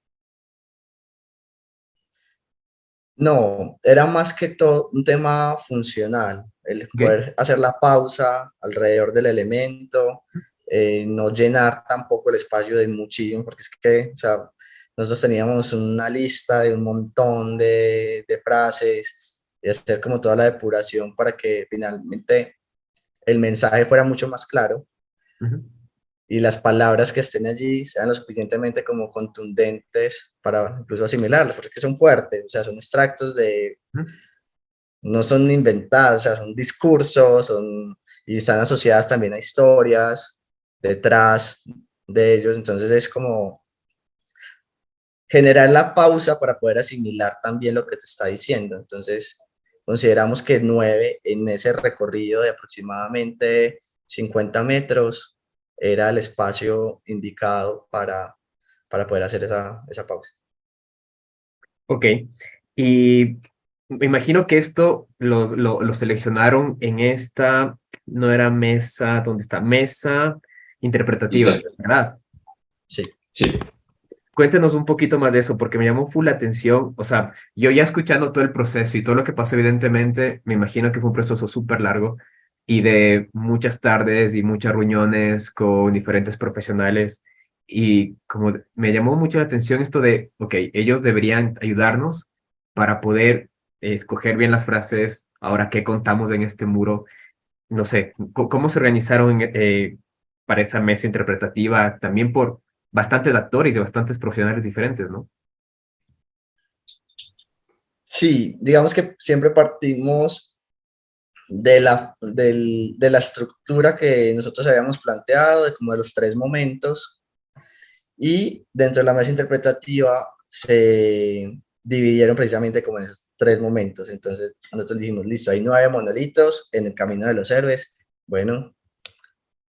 No, era más que todo un tema funcional, el ¿Qué? poder hacer la pausa alrededor del elemento, no llenar tampoco el espacio de muchísimo, porque es que, o sea, nosotros teníamos una lista de un montón de frases y hacer como toda la depuración para que finalmente el mensaje fuera mucho más claro Ujú, y las palabras que estén allí sean lo suficientemente como contundentes para incluso asimilarlas, porque es que son fuertes, o sea, son extractos de, ujú. no son inventadas, o sea, son discursos, y están asociadas también a historias detrás de ellos, entonces es como generar la pausa para poder asimilar también lo que te está diciendo, entonces consideramos que 9 en ese recorrido de aproximadamente 50 metros era el espacio indicado para poder hacer esa pausa. Ok. Y me imagino que esto lo seleccionaron en esta, no era mesa, ¿dónde está? Mesa interpretativa, Inter- ¿verdad? Sí. sí, Cuéntenos un poquito más de eso, porque me llamó full la atención. O sea, yo ya escuchando todo el proceso y todo lo que pasó, evidentemente, me imagino que fue un proceso súper largo. y de muchas tardes y muchas reuniones con diferentes profesionales. Y como me llamó mucho la atención esto de, ok, ellos deberían ayudarnos para poder escoger bien las frases, ahora qué contamos en este muro, no sé, cómo se organizaron para esa mesa interpretativa, también por bastantes actores y bastantes profesionales diferentes, ¿no? Sí, digamos que siempre partimos de la estructura que nosotros habíamos planteado, de como de los tres momentos, y dentro de la mesa interpretativa se dividieron precisamente como en esos tres momentos. Entonces nosotros dijimos, listo, hay 9 monolitos en el camino de los héroes. Bueno,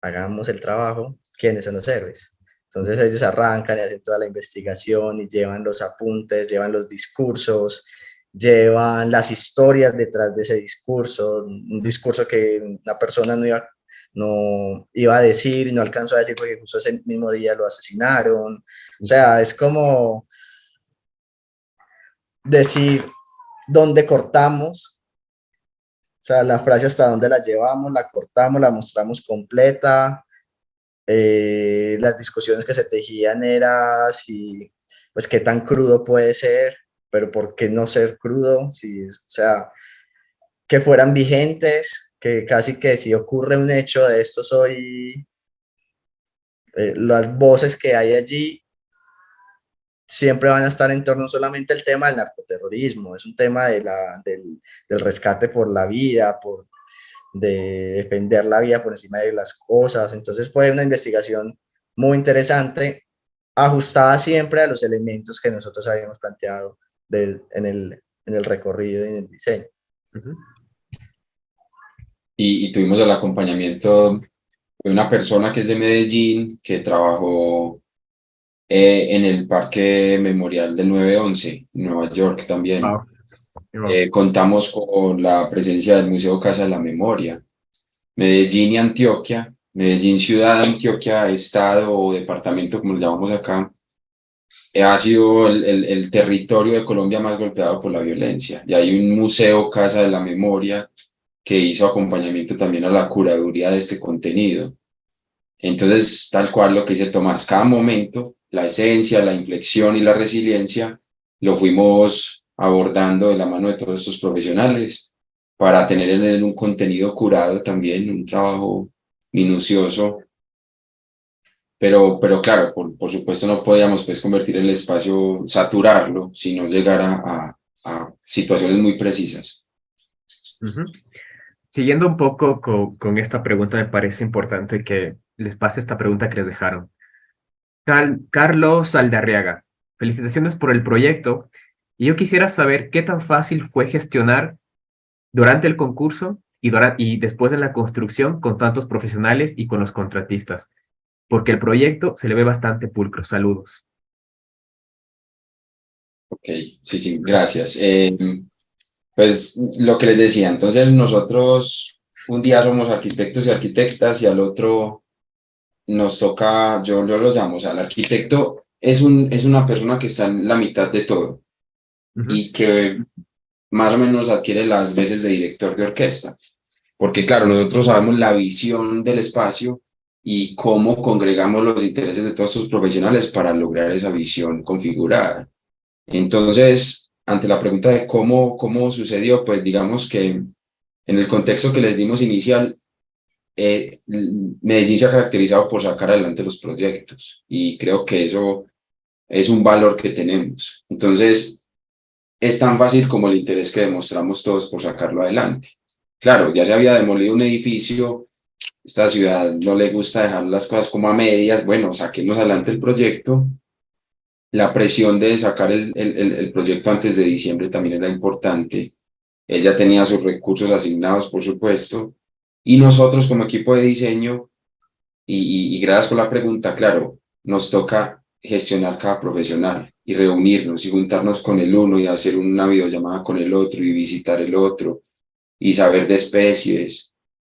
hagamos el trabajo. ¿Quiénes son los héroes? Entonces ellos arrancan y hacen toda la investigación y llevan los apuntes, llevan los discursos, llevan las historias detrás de ese discurso, un discurso que una persona no iba a decir y no alcanzó a decir porque justo ese mismo día lo asesinaron. O sea, es como decir dónde cortamos, o sea, la frase hasta dónde la llevamos, la cortamos, la mostramos completa. Las discusiones que se tejían era si, pues, qué tan crudo puede ser, pero por qué no ser crudo, si, o sea, que fueran vigentes, que casi que si ocurre un hecho de esto soy, las voces que hay allí siempre van a estar en torno solamente al tema del narcoterrorismo, es un tema del rescate por la vida, de defender la vida por encima de las cosas. Entonces fue una investigación muy interesante, ajustada siempre a los elementos que nosotros habíamos planteado en el recorrido y en el diseño. Ujú. Y tuvimos el acompañamiento de una persona que es de Medellín, que trabajó en el Parque Memorial del 9/11, en Nueva York también. Wow, wow. Contamos con la presencia del Museo Casa de la Memoria. Medellín y Antioquia, Medellín ciudad, Antioquia estado o departamento, como lo llamamos acá, ha sido el territorio de Colombia más golpeado por la violencia. Y hay un museo Casa de la Memoria que hizo acompañamiento también a la curaduría de este contenido. Entonces, tal cual lo que dice Tomás, cada momento, la esencia, la inflexión y la resiliencia, lo fuimos abordando de la mano de todos estos profesionales para tener en él un contenido curado también, un trabajo minucioso, pero claro, por supuesto no podíamos pues convertir el espacio, saturarlo, sino llegar a situaciones muy precisas. Ujú. Siguiendo un poco con esta pregunta, me parece importante que les pase esta pregunta que les dejaron. Carlos Saldarriaga, felicitaciones por el proyecto. Y yo quisiera saber qué tan fácil fue gestionar durante el concurso y después de la construcción con tantos profesionales y con los contratistas, porque el proyecto se le ve bastante pulcro. Saludos. Ok, sí, sí, gracias. Pues lo que les decía, entonces nosotros un día somos arquitectos y arquitectas y al otro nos toca, yo lo llamo, o sea, el arquitecto es una persona que está en la mitad de todo Ujú. y que más o menos adquiere las veces de director de orquesta, porque claro, nosotros sabemos la visión del espacio y cómo congregamos los intereses de todos estos profesionales para lograr esa visión configurada. Entonces, ante la pregunta de cómo sucedió, pues digamos que en el contexto que les dimos inicial, Medellín se ha caracterizado por sacar adelante los proyectos y creo que eso es un valor que tenemos. Entonces, es tan fácil como el interés que demostramos todos por sacarlo adelante. Claro, ya se había demolido un edificio, esta ciudad no le gusta dejar las cosas como a medias, bueno, saquemos adelante el proyecto. La presión de sacar el proyecto antes de diciembre también era importante. Él ya tenía sus recursos asignados, por supuesto, y nosotros como equipo de diseño, y gracias por la pregunta, claro, nos toca gestionar cada profesional y reunirnos y juntarnos con el uno y hacer una videollamada con el otro y visitar el otro y saber de especies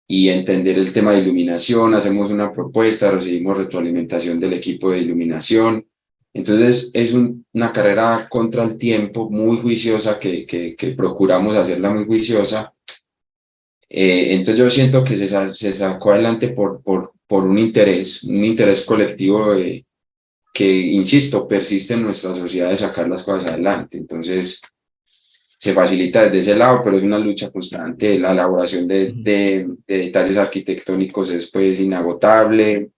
y entender el tema de iluminación. Hacemos una propuesta, recibimos retroalimentación del equipo de iluminación. Entonces es una carrera contra el tiempo muy juiciosa que procuramos hacerla muy juiciosa Entonces yo siento que se sacó adelante por un interés colectivo que, insisto, persiste en nuestra sociedad de sacar las cosas adelante. Entonces se facilita desde ese lado, pero es una lucha constante. La elaboración de detalles arquitectónicos es pues inagotable,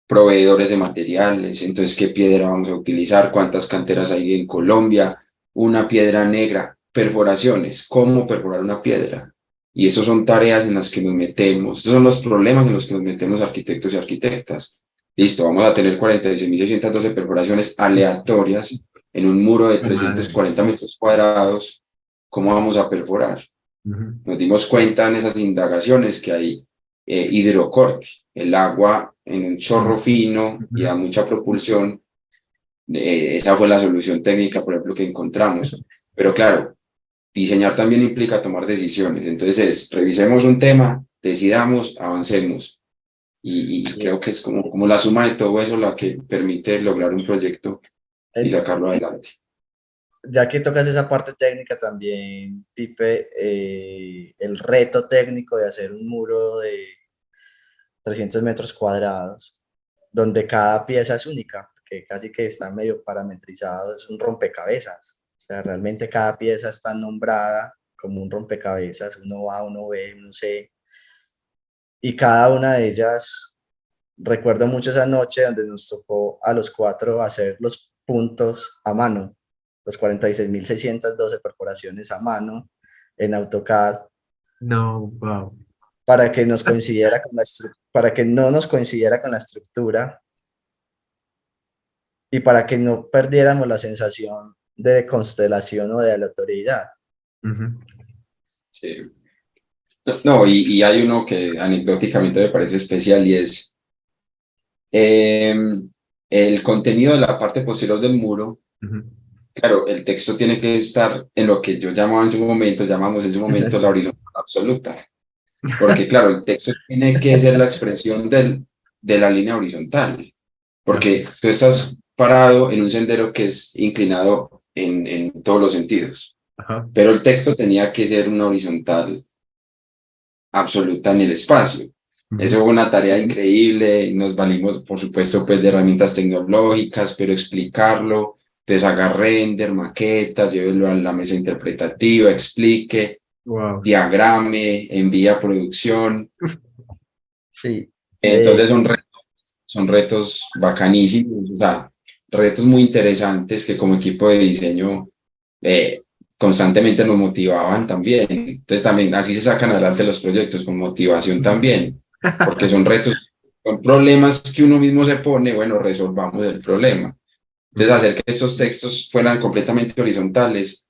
proveedores de materiales, entonces qué piedra vamos a utilizar, cuántas canteras hay en Colombia, una piedra negra, perforaciones, cómo perforar una piedra. Y eso son tareas en las que nos metemos, esos son los problemas en los que nos metemos arquitectos y arquitectas. Listo, vamos a tener 46.612 perforaciones aleatorias en un muro de Madre. 340 metros cuadrados. ¿Cómo vamos a perforar? Nos dimos cuenta en esas indagaciones que hay hidrocorte, el agua en un chorro fino y a mucha propulsión. Esa fue la solución técnica, por ejemplo, que encontramos. Pero claro, diseñar también implica tomar decisiones. Entonces, revisemos un tema, decidamos, avancemos. Y creo que es como la suma de todo eso la que permite lograr un proyecto y sacarlo adelante. Ya que tocas esa parte técnica también, Pipe, el reto técnico de hacer un muro de 300 metros cuadrados, donde cada pieza es única, que casi que está medio parametrizado, es un rompecabezas. O sea, realmente cada pieza está nombrada como un rompecabezas, uno A, uno B, uno C, y cada una de ellas, recuerdo mucho esa noche donde nos tocó a los cuatro hacer los puntos a mano, los 46.612 perforaciones a mano en AutoCAD, No, wow. para que nos coincidiera para que no nos coincidiera con la estructura y para que no perdiéramos la sensación de constelación o de aleatoriedad. Sí. No, y hay uno que anecdóticamente me parece especial y es el contenido de la parte posterior del muro. Claro, el texto tiene que estar en lo que yo llamamos en su momento la horizontal absoluta, porque claro, el texto tiene que ser la expresión de la línea horizontal, porque tú estás parado en un sendero que es inclinado en todos los sentidos, pero el texto tenía que ser una horizontal absoluta en el espacio. Eso fue una tarea increíble y nos valimos, por supuesto, pues, de herramientas tecnológicas, pero explicarlo, entonces haga render, maquetas, llévelo a la mesa interpretativa, explique, diagrame, envía a producción. Sí. Entonces son retos bacanísimos, o sea, retos muy interesantes que como equipo de diseño constantemente nos motivaban también. Entonces también así se sacan adelante los proyectos con motivación también, porque son retos, son problemas que uno mismo se pone, bueno, resolvamos el problema. Entonces hacer que estos textos fueran completamente horizontales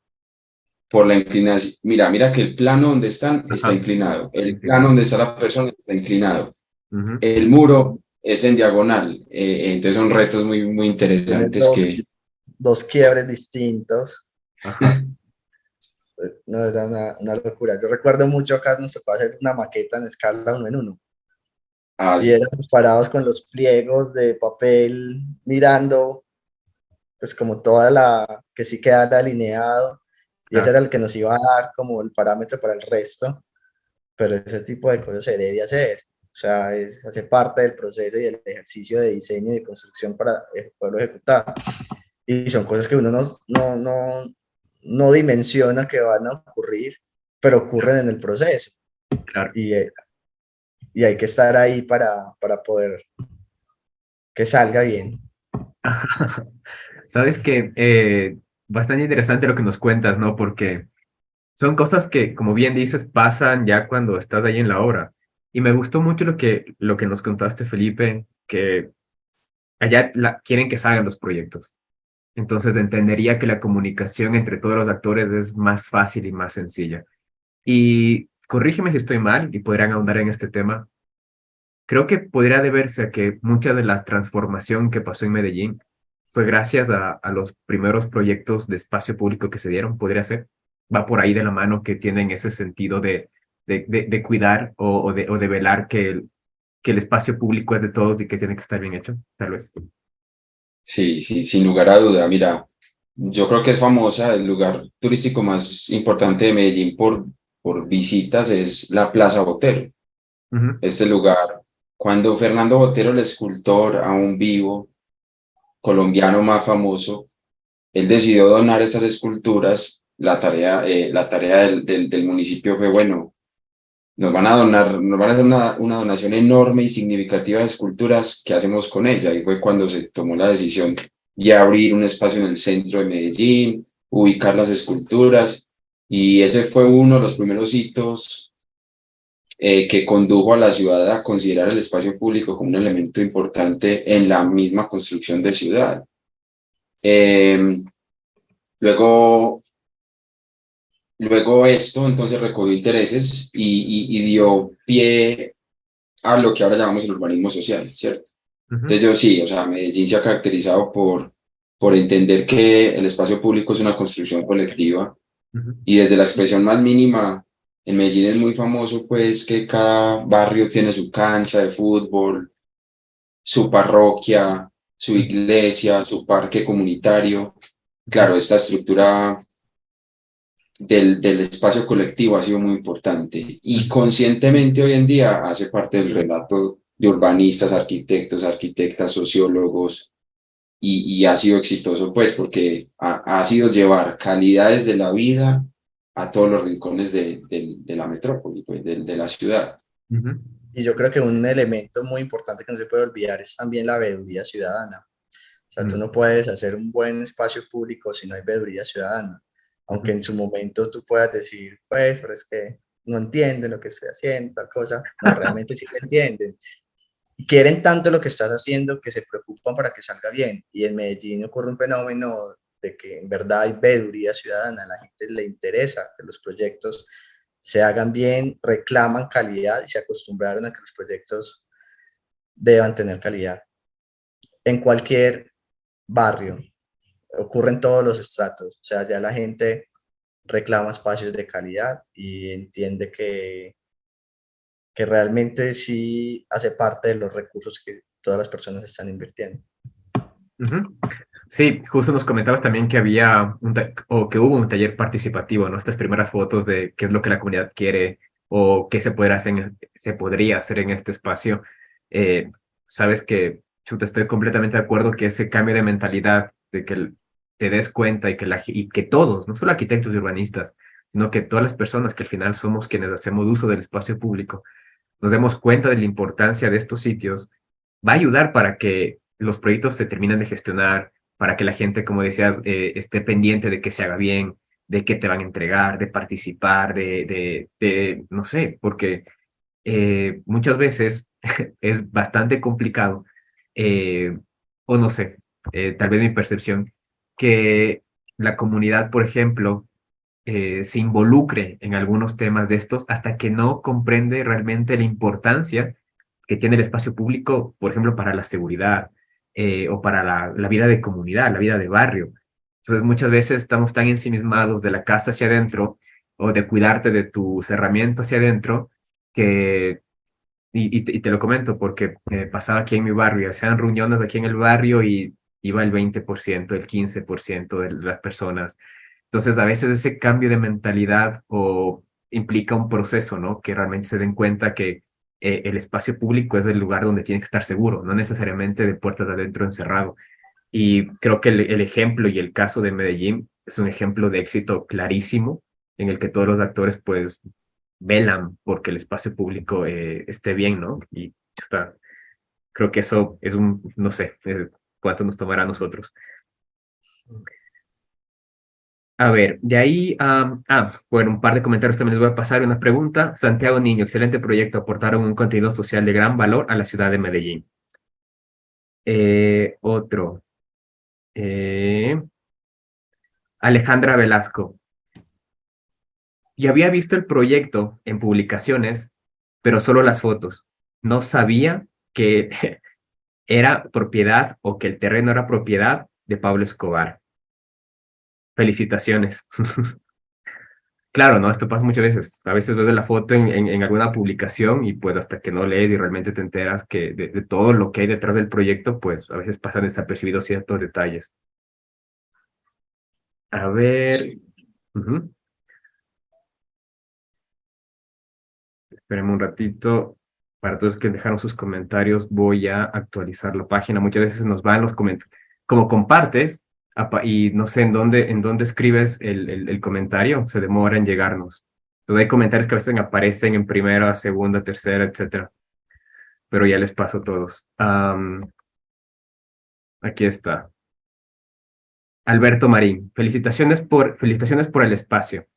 por la inclinación. Mira que el plano donde están está inclinado, el plano donde está la persona está inclinado, el muro es en diagonal. Entonces son retos muy, muy Tiene interesantes que... dos quiebres distintos. No, era una locura. Yo recuerdo mucho acá nos tocó hacer una maqueta en escala 1 en 1. Y éramos parados con los pliegos de papel mirando, pues como toda que sí quedara alineado. Y ese era el que nos iba a dar como el parámetro para el resto. Pero ese tipo de cosas se debe hacer. O sea, hace parte del proceso y del ejercicio de diseño y de construcción para poderlo ejecutar. Y son cosas que uno no dimensiona que van a ocurrir, pero ocurren en el proceso. Claro. Y hay que estar ahí para poder que salga bien. Sabes que bastante interesante lo que nos cuentas, ¿no? Porque son cosas que, como bien dices, pasan ya cuando estás ahí en la obra. Y me gustó mucho lo que nos contaste, Felipe, que allá quieren que salgan los proyectos. Entonces entendería que la comunicación entre todos los actores es más fácil y más sencilla. Y corrígeme si estoy mal y podrán ahondar en este tema. Creo que podría deberse a que mucha de la transformación que pasó en Medellín fue gracias a los primeros proyectos de espacio público que se dieron, podría ser. Va por ahí de la mano que tienen ese sentido de cuidar o de velar que el espacio público es de todos y que tiene que estar bien hecho, tal vez. Sí, sí, sin lugar a duda. Mira, yo creo que es famosa, el lugar turístico más importante de Medellín por visitas es la Plaza Botero. Ujú. Este lugar, cuando Fernando Botero, el escultor aún vivo, colombiano más famoso, él decidió donar estas esculturas. La tarea del municipio fue, bueno, nos van a hacer una donación enorme y significativa de esculturas. ¿Qué hacemos con ella? Y fue cuando se tomó la decisión de abrir un espacio en el centro de Medellín, ubicar las esculturas, y ese fue uno de los primeros hitos que condujo a la ciudad a considerar el espacio público como un elemento importante en la misma construcción de ciudad. Eh, luego, luego esto entonces recogió intereses y dio pie a lo que ahora llamamos el urbanismo social, ¿cierto? Ujú. Entonces yo sí, o sea, Medellín se ha caracterizado por entender que el espacio público es una construcción colectiva, Ujú. y desde la expresión más mínima, en Medellín es muy famoso pues que cada barrio tiene su cancha de fútbol, su parroquia, su Ujú. iglesia, su parque comunitario. Ujú. Claro, esta estructura del espacio colectivo ha sido muy importante y Ujú. conscientemente hoy en día hace parte del relato de urbanistas, arquitectos, arquitectas, sociólogos, y ha sido exitoso pues porque ha sido llevar calidades de la vida a todos los rincones de la metrópoli, pues, de la ciudad. Ujú. Y yo creo que un elemento muy importante que no se puede olvidar es también la veeduría ciudadana. O sea, tú Ujú. no puedes hacer un buen espacio público si no hay veeduría ciudadana. Aunque Ujú. en su momento tú puedas decir, pues, pero es que no entienden lo que estoy haciendo, tal cosa. No, realmente sí lo entienden. Quieren tanto lo que estás haciendo que se preocupan para que salga bien. Y en Medellín ocurre un fenómeno de que en verdad hay veeduría ciudadana, a la gente le interesa que los proyectos se hagan bien, reclaman calidad y se acostumbraron a que los proyectos deban tener calidad. En cualquier barrio, ocurre en todos los estratos, o sea, ya la gente reclama espacios de calidad y entiende que realmente sí hace parte de los recursos que todas las personas están invirtiendo. Ujú. Sí, justo nos comentabas también que había o que hubo un taller participativo, ¿no? Estas primeras fotos de qué es lo que la comunidad quiere o qué se podría hacer en este espacio. Eh, sabes que chuta, estoy completamente de acuerdo que ese cambio de mentalidad, de que te des cuenta y que todos, no solo arquitectos y urbanistas, sino que todas las personas que al final somos quienes hacemos uso del espacio público, nos demos cuenta de la importancia de estos sitios, va a ayudar para que los proyectos se terminen de gestionar, para que la gente, como decías, esté pendiente de que se haga bien, de qué te van a entregar, de participar, no sé, porque muchas veces es bastante complicado, eh, o no sé, tal vez mi percepción, que la comunidad, por ejemplo, se involucre en algunos temas de estos hasta que no comprende realmente la importancia que tiene el espacio público, por ejemplo, para la seguridad o para la vida de comunidad, la vida de barrio. Entonces, muchas veces estamos tan ensimismados de la casa hacia adentro o de cuidarte de tus herramientas hacia adentro que, y te lo comento porque pasaba aquí en mi barrio, hacían reuniones aquí en el barrio y iba el 20%, el 15% de las personas. Entonces, a veces ese cambio de mentalidad o implica un proceso, ¿no? Que realmente se den cuenta que el espacio público es el lugar donde tiene que estar seguro, no necesariamente de puertas de adentro encerrado. Y creo que el ejemplo y el caso de Medellín es un ejemplo de éxito clarísimo en el que todos los actores pues velan porque el espacio público esté bien, ¿no? Y está, creo que eso es no sé, cuánto nos tomará a nosotros. A ver, de ahí, bueno, un par de comentarios también les voy a pasar. Una pregunta. Santiago Niño, excelente proyecto. Aportaron un contenido social de gran valor a la ciudad de Medellín. Otro. eh, Alejandra Velasco. Yo había visto el proyecto en publicaciones, pero solo las fotos. No sabía que era propiedad o que el terreno era propiedad de Pablo Escobar. Felicitaciones. Claro, ¿no? Esto pasa muchas veces. A veces ves la foto en alguna publicación y pues hasta que no lees y realmente te enteras que de todo lo que hay detrás del proyecto, pues a veces pasan desapercibidos ciertos detalles. A ver. Sí. Ujú. Espérenme un ratito. Para todos que dejaron sus comentarios, voy a actualizar la página. Muchas veces nos van los comentarios. Como compartes y no sé en dónde escribes el comentario, se demora en llegarnos. Entonces hay comentarios que a veces aparecen en primera, segunda, tercera, etcétera. Pero ya les paso todos. Aquí está. Alberto Marín, felicitaciones por el espacio.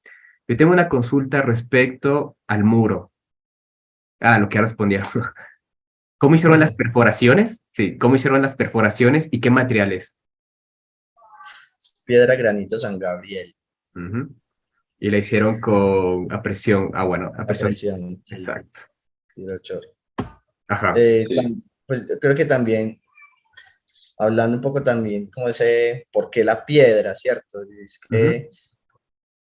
Yo tengo una consulta respecto al muro. Lo que respondieron. ¿Cómo hicieron las perforaciones? Sí, ¿cómo hicieron las perforaciones y qué materiales? Piedra Granito San Gabriel. Ujú. Y la hicieron con a presión. Bueno, a A presión. presión, sí, Exacto. y lo chorro. Ajá. Sí. Pues yo creo que también, hablando un poco también como ese, ¿por qué la piedra, cierto? Y es Ujú, que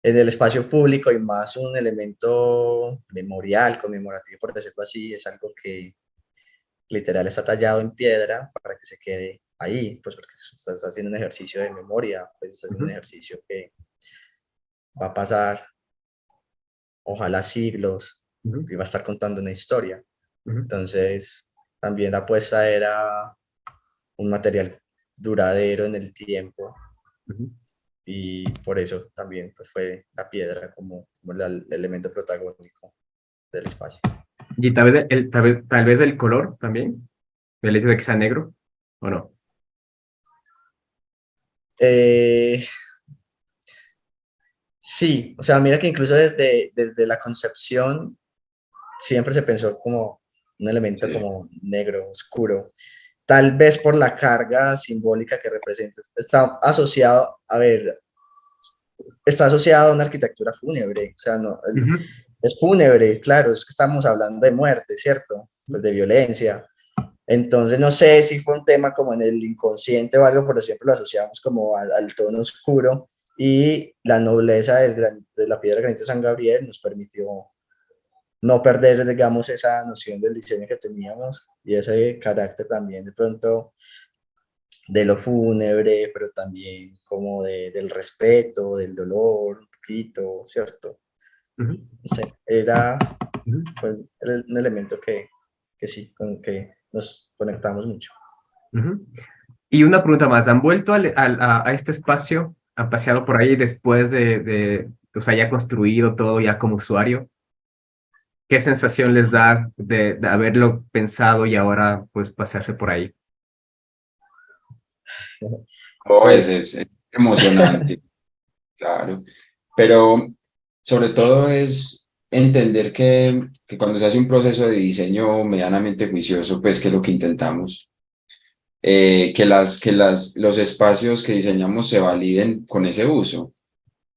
en el espacio público y más un elemento memorial, conmemorativo, por decirlo así, es algo que literal está tallado en piedra para que se quede ahí, pues porque estás haciendo un ejercicio de memoria, pues estás haciendo un ujú, ejercicio que va a pasar, ojalá siglos, ujú, y va a estar contando una historia. ujú, Entonces, también la apuesta era un material duradero en el tiempo ujú. y por eso también pues, fue la piedra como el elemento protagónico del espacio. Y tal vez el color también, el hecho de que sea negro, ¿o no? Eh, sí, o sea, mira que incluso desde la concepción siempre se pensó como un elemento Sí. como negro, oscuro, tal vez por la carga simbólica que representa. Está asociado, a ver, está asociado a una arquitectura fúnebre, o sea, no, Ujú, es fúnebre, claro, es que estamos hablando de muerte, ¿cierto? Pues de violencia. Entonces, no sé si fue un tema como en el inconsciente o algo, pero siempre lo asociamos como al tono oscuro y la nobleza de la piedra granito San Gabriel nos permitió no perder, digamos, esa noción del diseño que teníamos y ese carácter también de pronto de lo fúnebre, pero también como del respeto, del dolor, un poquito, ¿cierto? ujú, No sé, era ujú, pues, era un elemento que sí, con que nos conectamos mucho. ujú. Y una pregunta más, ¿han vuelto a este espacio? ¿Han paseado por ahí después o sea, ya construido todo ya como usuario? ¿Qué sensación les da de haberlo pensado y ahora pues pasearse por ahí? Oh, Pues, es emocionante, claro. Pero sobre todo es entender que cuando se hace un proceso de diseño medianamente juicioso, pues que es lo que intentamos, los espacios que diseñamos se validen con ese uso.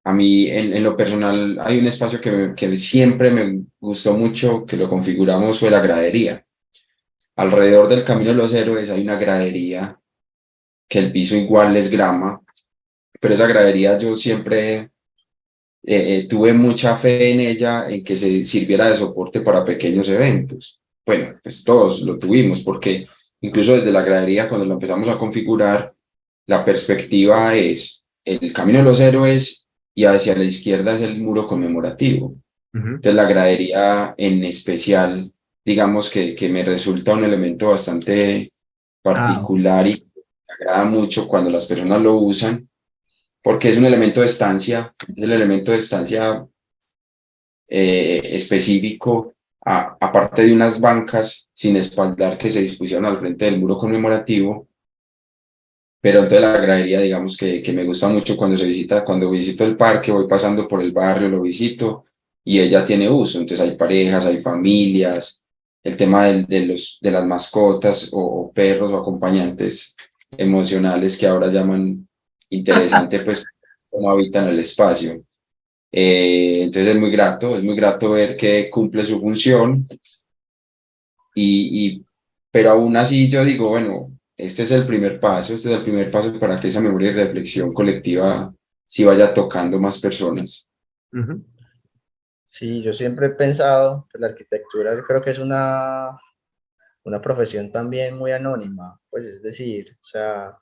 A mí, en lo personal, hay un espacio que siempre me gustó mucho, que lo configuramos, fue la gradería. Alrededor del Camino de los Héroes hay una gradería que el piso igual es grama, pero esa gradería yo siempre tuve mucha fe en ella, en que se sirviera de soporte para pequeños eventos. Bueno, pues todos lo tuvimos, porque incluso desde la gradería, cuando lo empezamos a configurar, la perspectiva es el Camino de los Héroes y hacia la izquierda es el muro conmemorativo. Ujú. Entonces la gradería en especial, digamos que me resulta un elemento bastante Ok. particular y me agrada mucho cuando las personas lo usan, porque es un elemento de estancia, es el elemento de estancia específico, aparte de unas bancas sin espaldar que se dispusieron al frente del muro conmemorativo, pero entonces la gradería, digamos que me gusta mucho cuando se visita, cuando visito el parque, voy pasando por el barrio, lo visito y ella tiene uso, entonces hay parejas, hay familias, el tema de las mascotas o perros o acompañantes emocionales que ahora llaman interesante, pues cómo habitan el espacio. Entonces es muy grato ver que cumple su función y, pero aún así yo digo, bueno, este es el primer paso, este es el primer paso para que esa memoria y reflexión colectiva sí vaya tocando más personas. Ujú. sí, yo siempre he pensado que la arquitectura yo creo que es una profesión también muy anónima, pues es decir, o sea,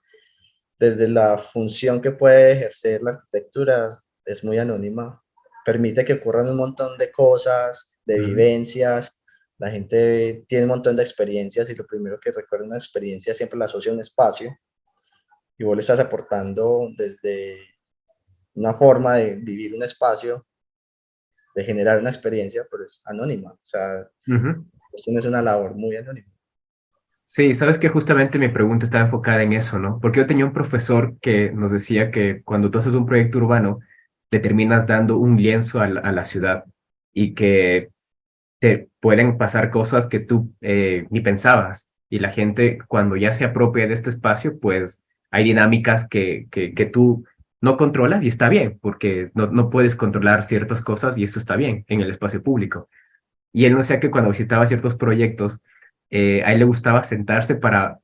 desde la función que puede ejercer la arquitectura es muy anónima, permite que ocurran un montón de cosas, de Ujú. vivencias, La gente tiene un montón de experiencias y lo primero que recuerda una experiencia siempre la asocia a un espacio y vos le estás aportando desde una forma de vivir un espacio, de generar una experiencia, pero es anónima. O sea, Ujú. vos tienes una labor muy anónima. Sí, sabes que justamente mi pregunta estaba enfocada en eso, ¿no? Porque yo tenía un profesor que nos decía que cuando tú haces un proyecto urbano, le terminas dando un lienzo a la ciudad y que te pueden pasar cosas que tú ni pensabas. Y la gente, cuando ya se apropia de este espacio, pues hay dinámicas que tú no controlas y está bien, porque no puedes controlar ciertas cosas y eso está bien en el espacio público. Y él no decía que cuando visitaba ciertos proyectos, a él le gustaba sentarse para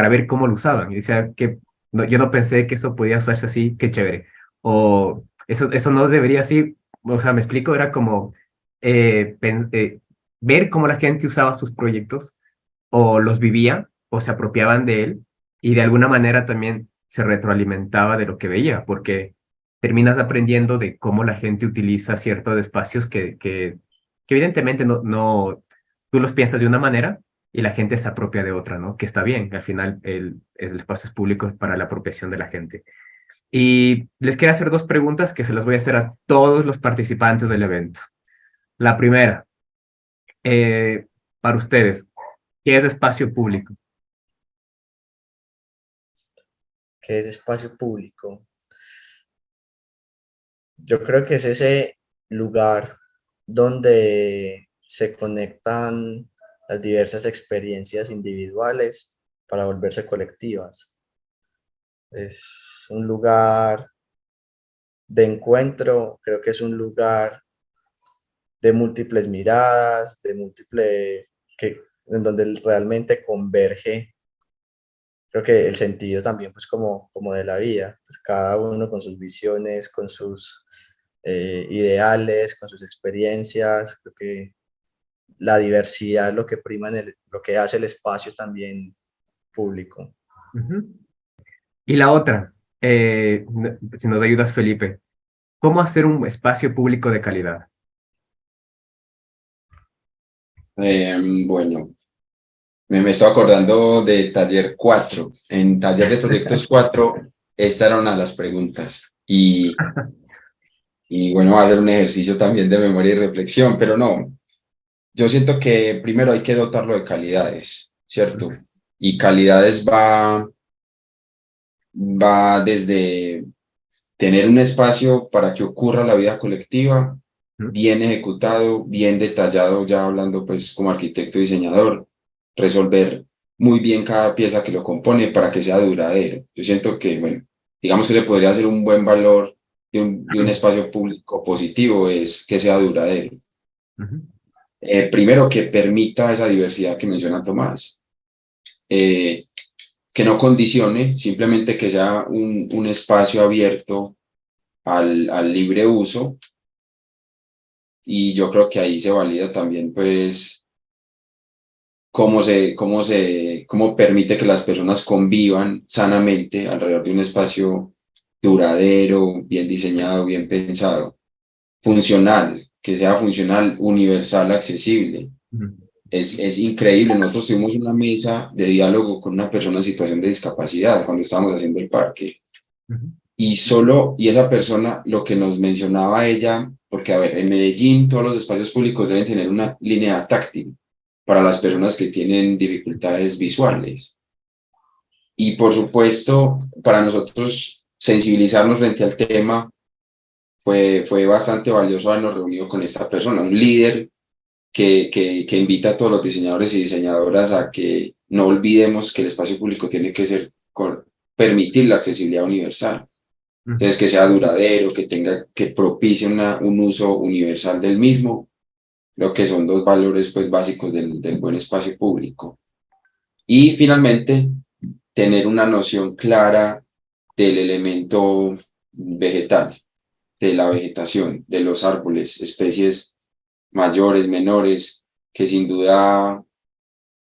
ver cómo lo usaban. Y decía que yo no pensé que eso podía usarse así, qué chévere. O eso no debería así, o sea, me explico, era como ver cómo la gente usaba sus proyectos o los vivía o se apropiaban de él y de alguna manera también se retroalimentaba de lo que veía, porque terminas aprendiendo de cómo la gente utiliza ciertos espacios que evidentemente tú los piensas de una manera y la gente se apropia de otra, ¿no? Que está bien, al final el espacio es público para la apropiación de la gente. Y les quiero hacer dos preguntas que se las voy a hacer a todos los participantes del evento. La primera, eh, para ustedes, ¿qué es espacio público? ¿Qué es espacio público? Yo creo que es ese lugar donde se conectan las diversas experiencias individuales para volverse colectivas. Es un lugar de encuentro, creo que es un lugar de múltiples miradas, en donde realmente converge, creo que el sentido también, pues como de la vida, pues cada uno con sus visiones, con sus ideales, con sus experiencias, creo que la diversidad es lo que prima lo que hace el espacio también público. Ujú. Y la otra, si nos ayudas, Felipe, ¿cómo hacer un espacio público de calidad? Bueno, me estoy acordando de taller 4. En taller de proyectos 4, estas eran una de las preguntas. Y bueno, va a ser un ejercicio también de memoria y reflexión, pero no, yo siento que primero hay que dotarlo de calidades, ¿cierto? Y calidades va desde tener un espacio para que ocurra la vida colectiva, Ujú. bien ejecutado, bien detallado, ya hablando pues como arquitecto y diseñador, resolver muy bien cada pieza que lo compone para que sea duradero. Yo siento que, bueno, digamos que se podría hacer un buen valor de un espacio público positivo, es que sea duradero. Ujú. Primero, que permita esa diversidad que menciona Tomás. Eh, que no condicione, simplemente que sea un espacio abierto al libre uso, y yo creo que ahí se valida también pues cómo permite que las personas convivan sanamente alrededor de un espacio duradero, bien diseñado, bien pensado, funcional, que sea funcional, universal, accesible. Ujú. Es increíble. Nosotros tuvimos una mesa de diálogo con una persona en situación de discapacidad cuando estábamos haciendo el parque. Ujú. Y esa persona, lo que nos mencionaba ella, porque a ver, en Medellín todos los espacios públicos deben tener una línea táctil para las personas que tienen dificultades visuales. Y por supuesto, para nosotros sensibilizarnos frente al tema fue bastante valioso habernos reunido con esta persona, un líder que invita a todos los diseñadores y diseñadoras a que no olvidemos que el espacio público tiene que permitir la accesibilidad universal. Ujú. Entonces, que sea duradero, que propicie un uso universal del mismo, lo que son dos valores pues básicos del buen espacio público. Y finalmente, tener una noción clara del elemento vegetal, de la vegetación, de los árboles, especies mayores, menores, que sin duda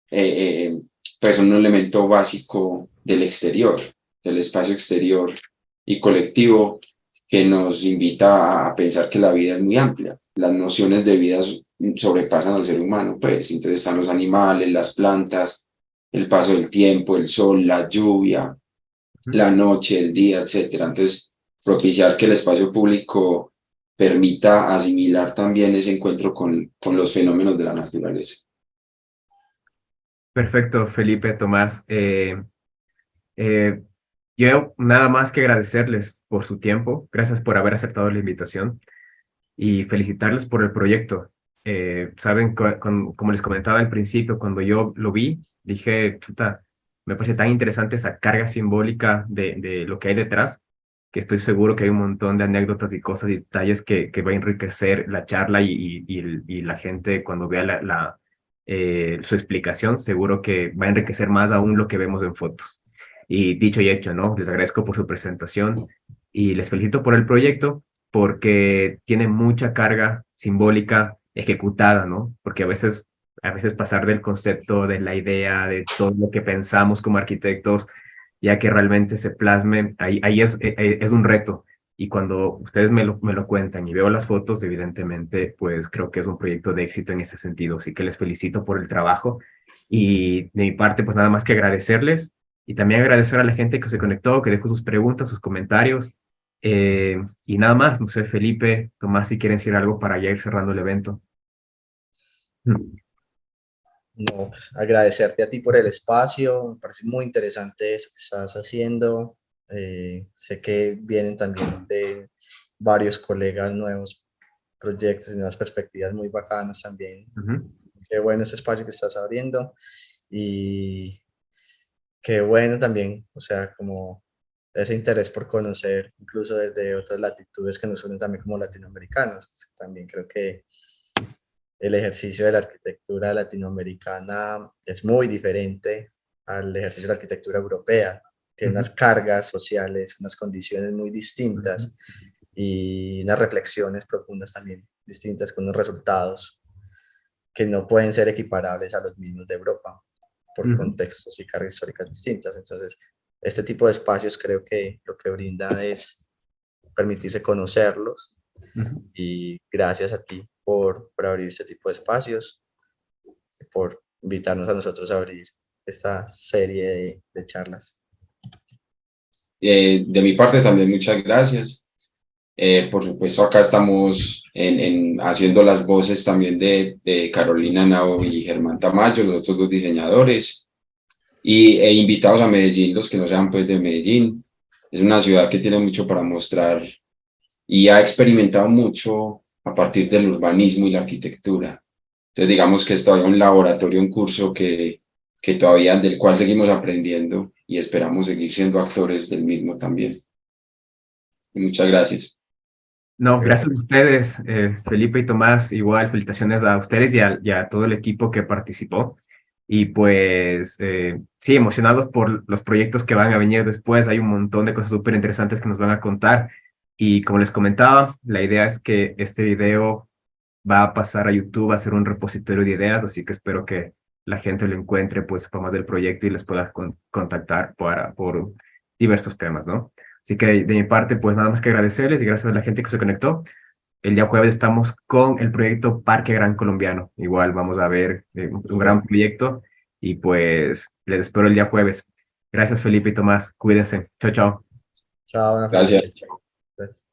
pues son un elemento básico del exterior, del espacio exterior y colectivo, que nos invita a pensar que la vida es muy amplia. Las nociones de vida sobrepasan al ser humano, pues. Entonces están los animales, las plantas, el paso del tiempo, el sol, la lluvia, la noche, el día, etcétera. Entonces, propiciar que el espacio público permita asimilar también ese encuentro con los fenómenos de la naturaleza. Perfecto, Felipe, Tomás. Eh, yo nada más que agradecerles por su tiempo. Gracias por haber aceptado la invitación y felicitarles por el proyecto. Saben, como les comentaba al principio, cuando yo lo vi, dije, chuta, me parece tan interesante esa carga simbólica de lo que hay detrás, que estoy seguro que hay un montón de anécdotas y cosas y detalles que va a enriquecer la charla y la gente cuando vea su explicación, seguro que va a enriquecer más aún lo que vemos en fotos. Y dicho y hecho, ¿no? Les agradezco por su presentación y les felicito por el proyecto porque tiene mucha carga simbólica ejecutada, ¿no? Porque a veces pasar del concepto, de la idea, de todo lo que pensamos como arquitectos, ya que realmente se plasme, ahí es un reto. Y cuando ustedes me lo cuentan y veo las fotos, evidentemente, pues creo que es un proyecto de éxito en ese sentido. Así que les felicito por el trabajo. Y de mi parte, pues nada más que agradecerles y también agradecer a la gente que se conectó, que dejó sus preguntas, sus comentarios. Y nada más, no sé, Felipe, Tomás, si quieren decir algo para ya ir cerrando el evento. No, pues, agradecerte a ti por el espacio, me parece muy interesante eso que estás haciendo. Sé que vienen también de varios colegas nuevos proyectos y nuevas perspectivas muy bacanas también. Ujú, Qué bueno este espacio que estás abriendo y qué bueno también, o sea, como ese interés por conocer incluso desde otras latitudes que nos unen también como latinoamericanos. Pues, también creo que el ejercicio de la arquitectura latinoamericana es muy diferente al ejercicio de la arquitectura europea. Tiene ujú, unas cargas sociales, unas condiciones muy ujú, distintas y unas reflexiones profundas también distintas con unos resultados que no pueden ser equiparables a los mismos de Europa por ujú, contextos y cargas históricas distintas. Entonces, este tipo de espacios creo que lo que brinda es permitirse conocerlos ujú. y gracias a ti por abrir este tipo de espacios, por invitarnos a nosotros a abrir esta serie de charlas. De mi parte también muchas gracias. Por supuesto, acá estamos haciendo las voces también de Carolina Nao y Germán Tamayo, los otros dos diseñadores, e invitados a Medellín, los que no sean pues de Medellín. Es una ciudad que tiene mucho para mostrar y ha experimentado mucho a partir del urbanismo y la arquitectura. Entonces digamos que es todavía un laboratorio en curso que todavía del cual seguimos aprendiendo y esperamos seguir siendo actores del mismo también. Muchas gracias. No, gracias a Gracias. ustedes, Felipe y Tomás. Igual, felicitaciones a ustedes y a todo el equipo que participó. Y pues, sí, emocionados por los proyectos que van a venir después. Hay un montón de cosas súper interesantes que nos van a contar. Y como les comentaba, la idea es que este video va a pasar a YouTube a ser un repositorio de ideas, así que espero que la gente lo encuentre, pues, para más del proyecto y les pueda contactar por diversos temas, ¿no? Así que de mi parte, pues nada más que agradecerles y gracias a la gente que se conectó. El día jueves estamos con el proyecto Parque Gran Colombiano. Igual vamos a ver un gran proyecto y pues les espero el día jueves. Gracias, Felipe y Tomás. Cuídense. Chao, chao. Chao, una feliz Gracias. noche. Gracias.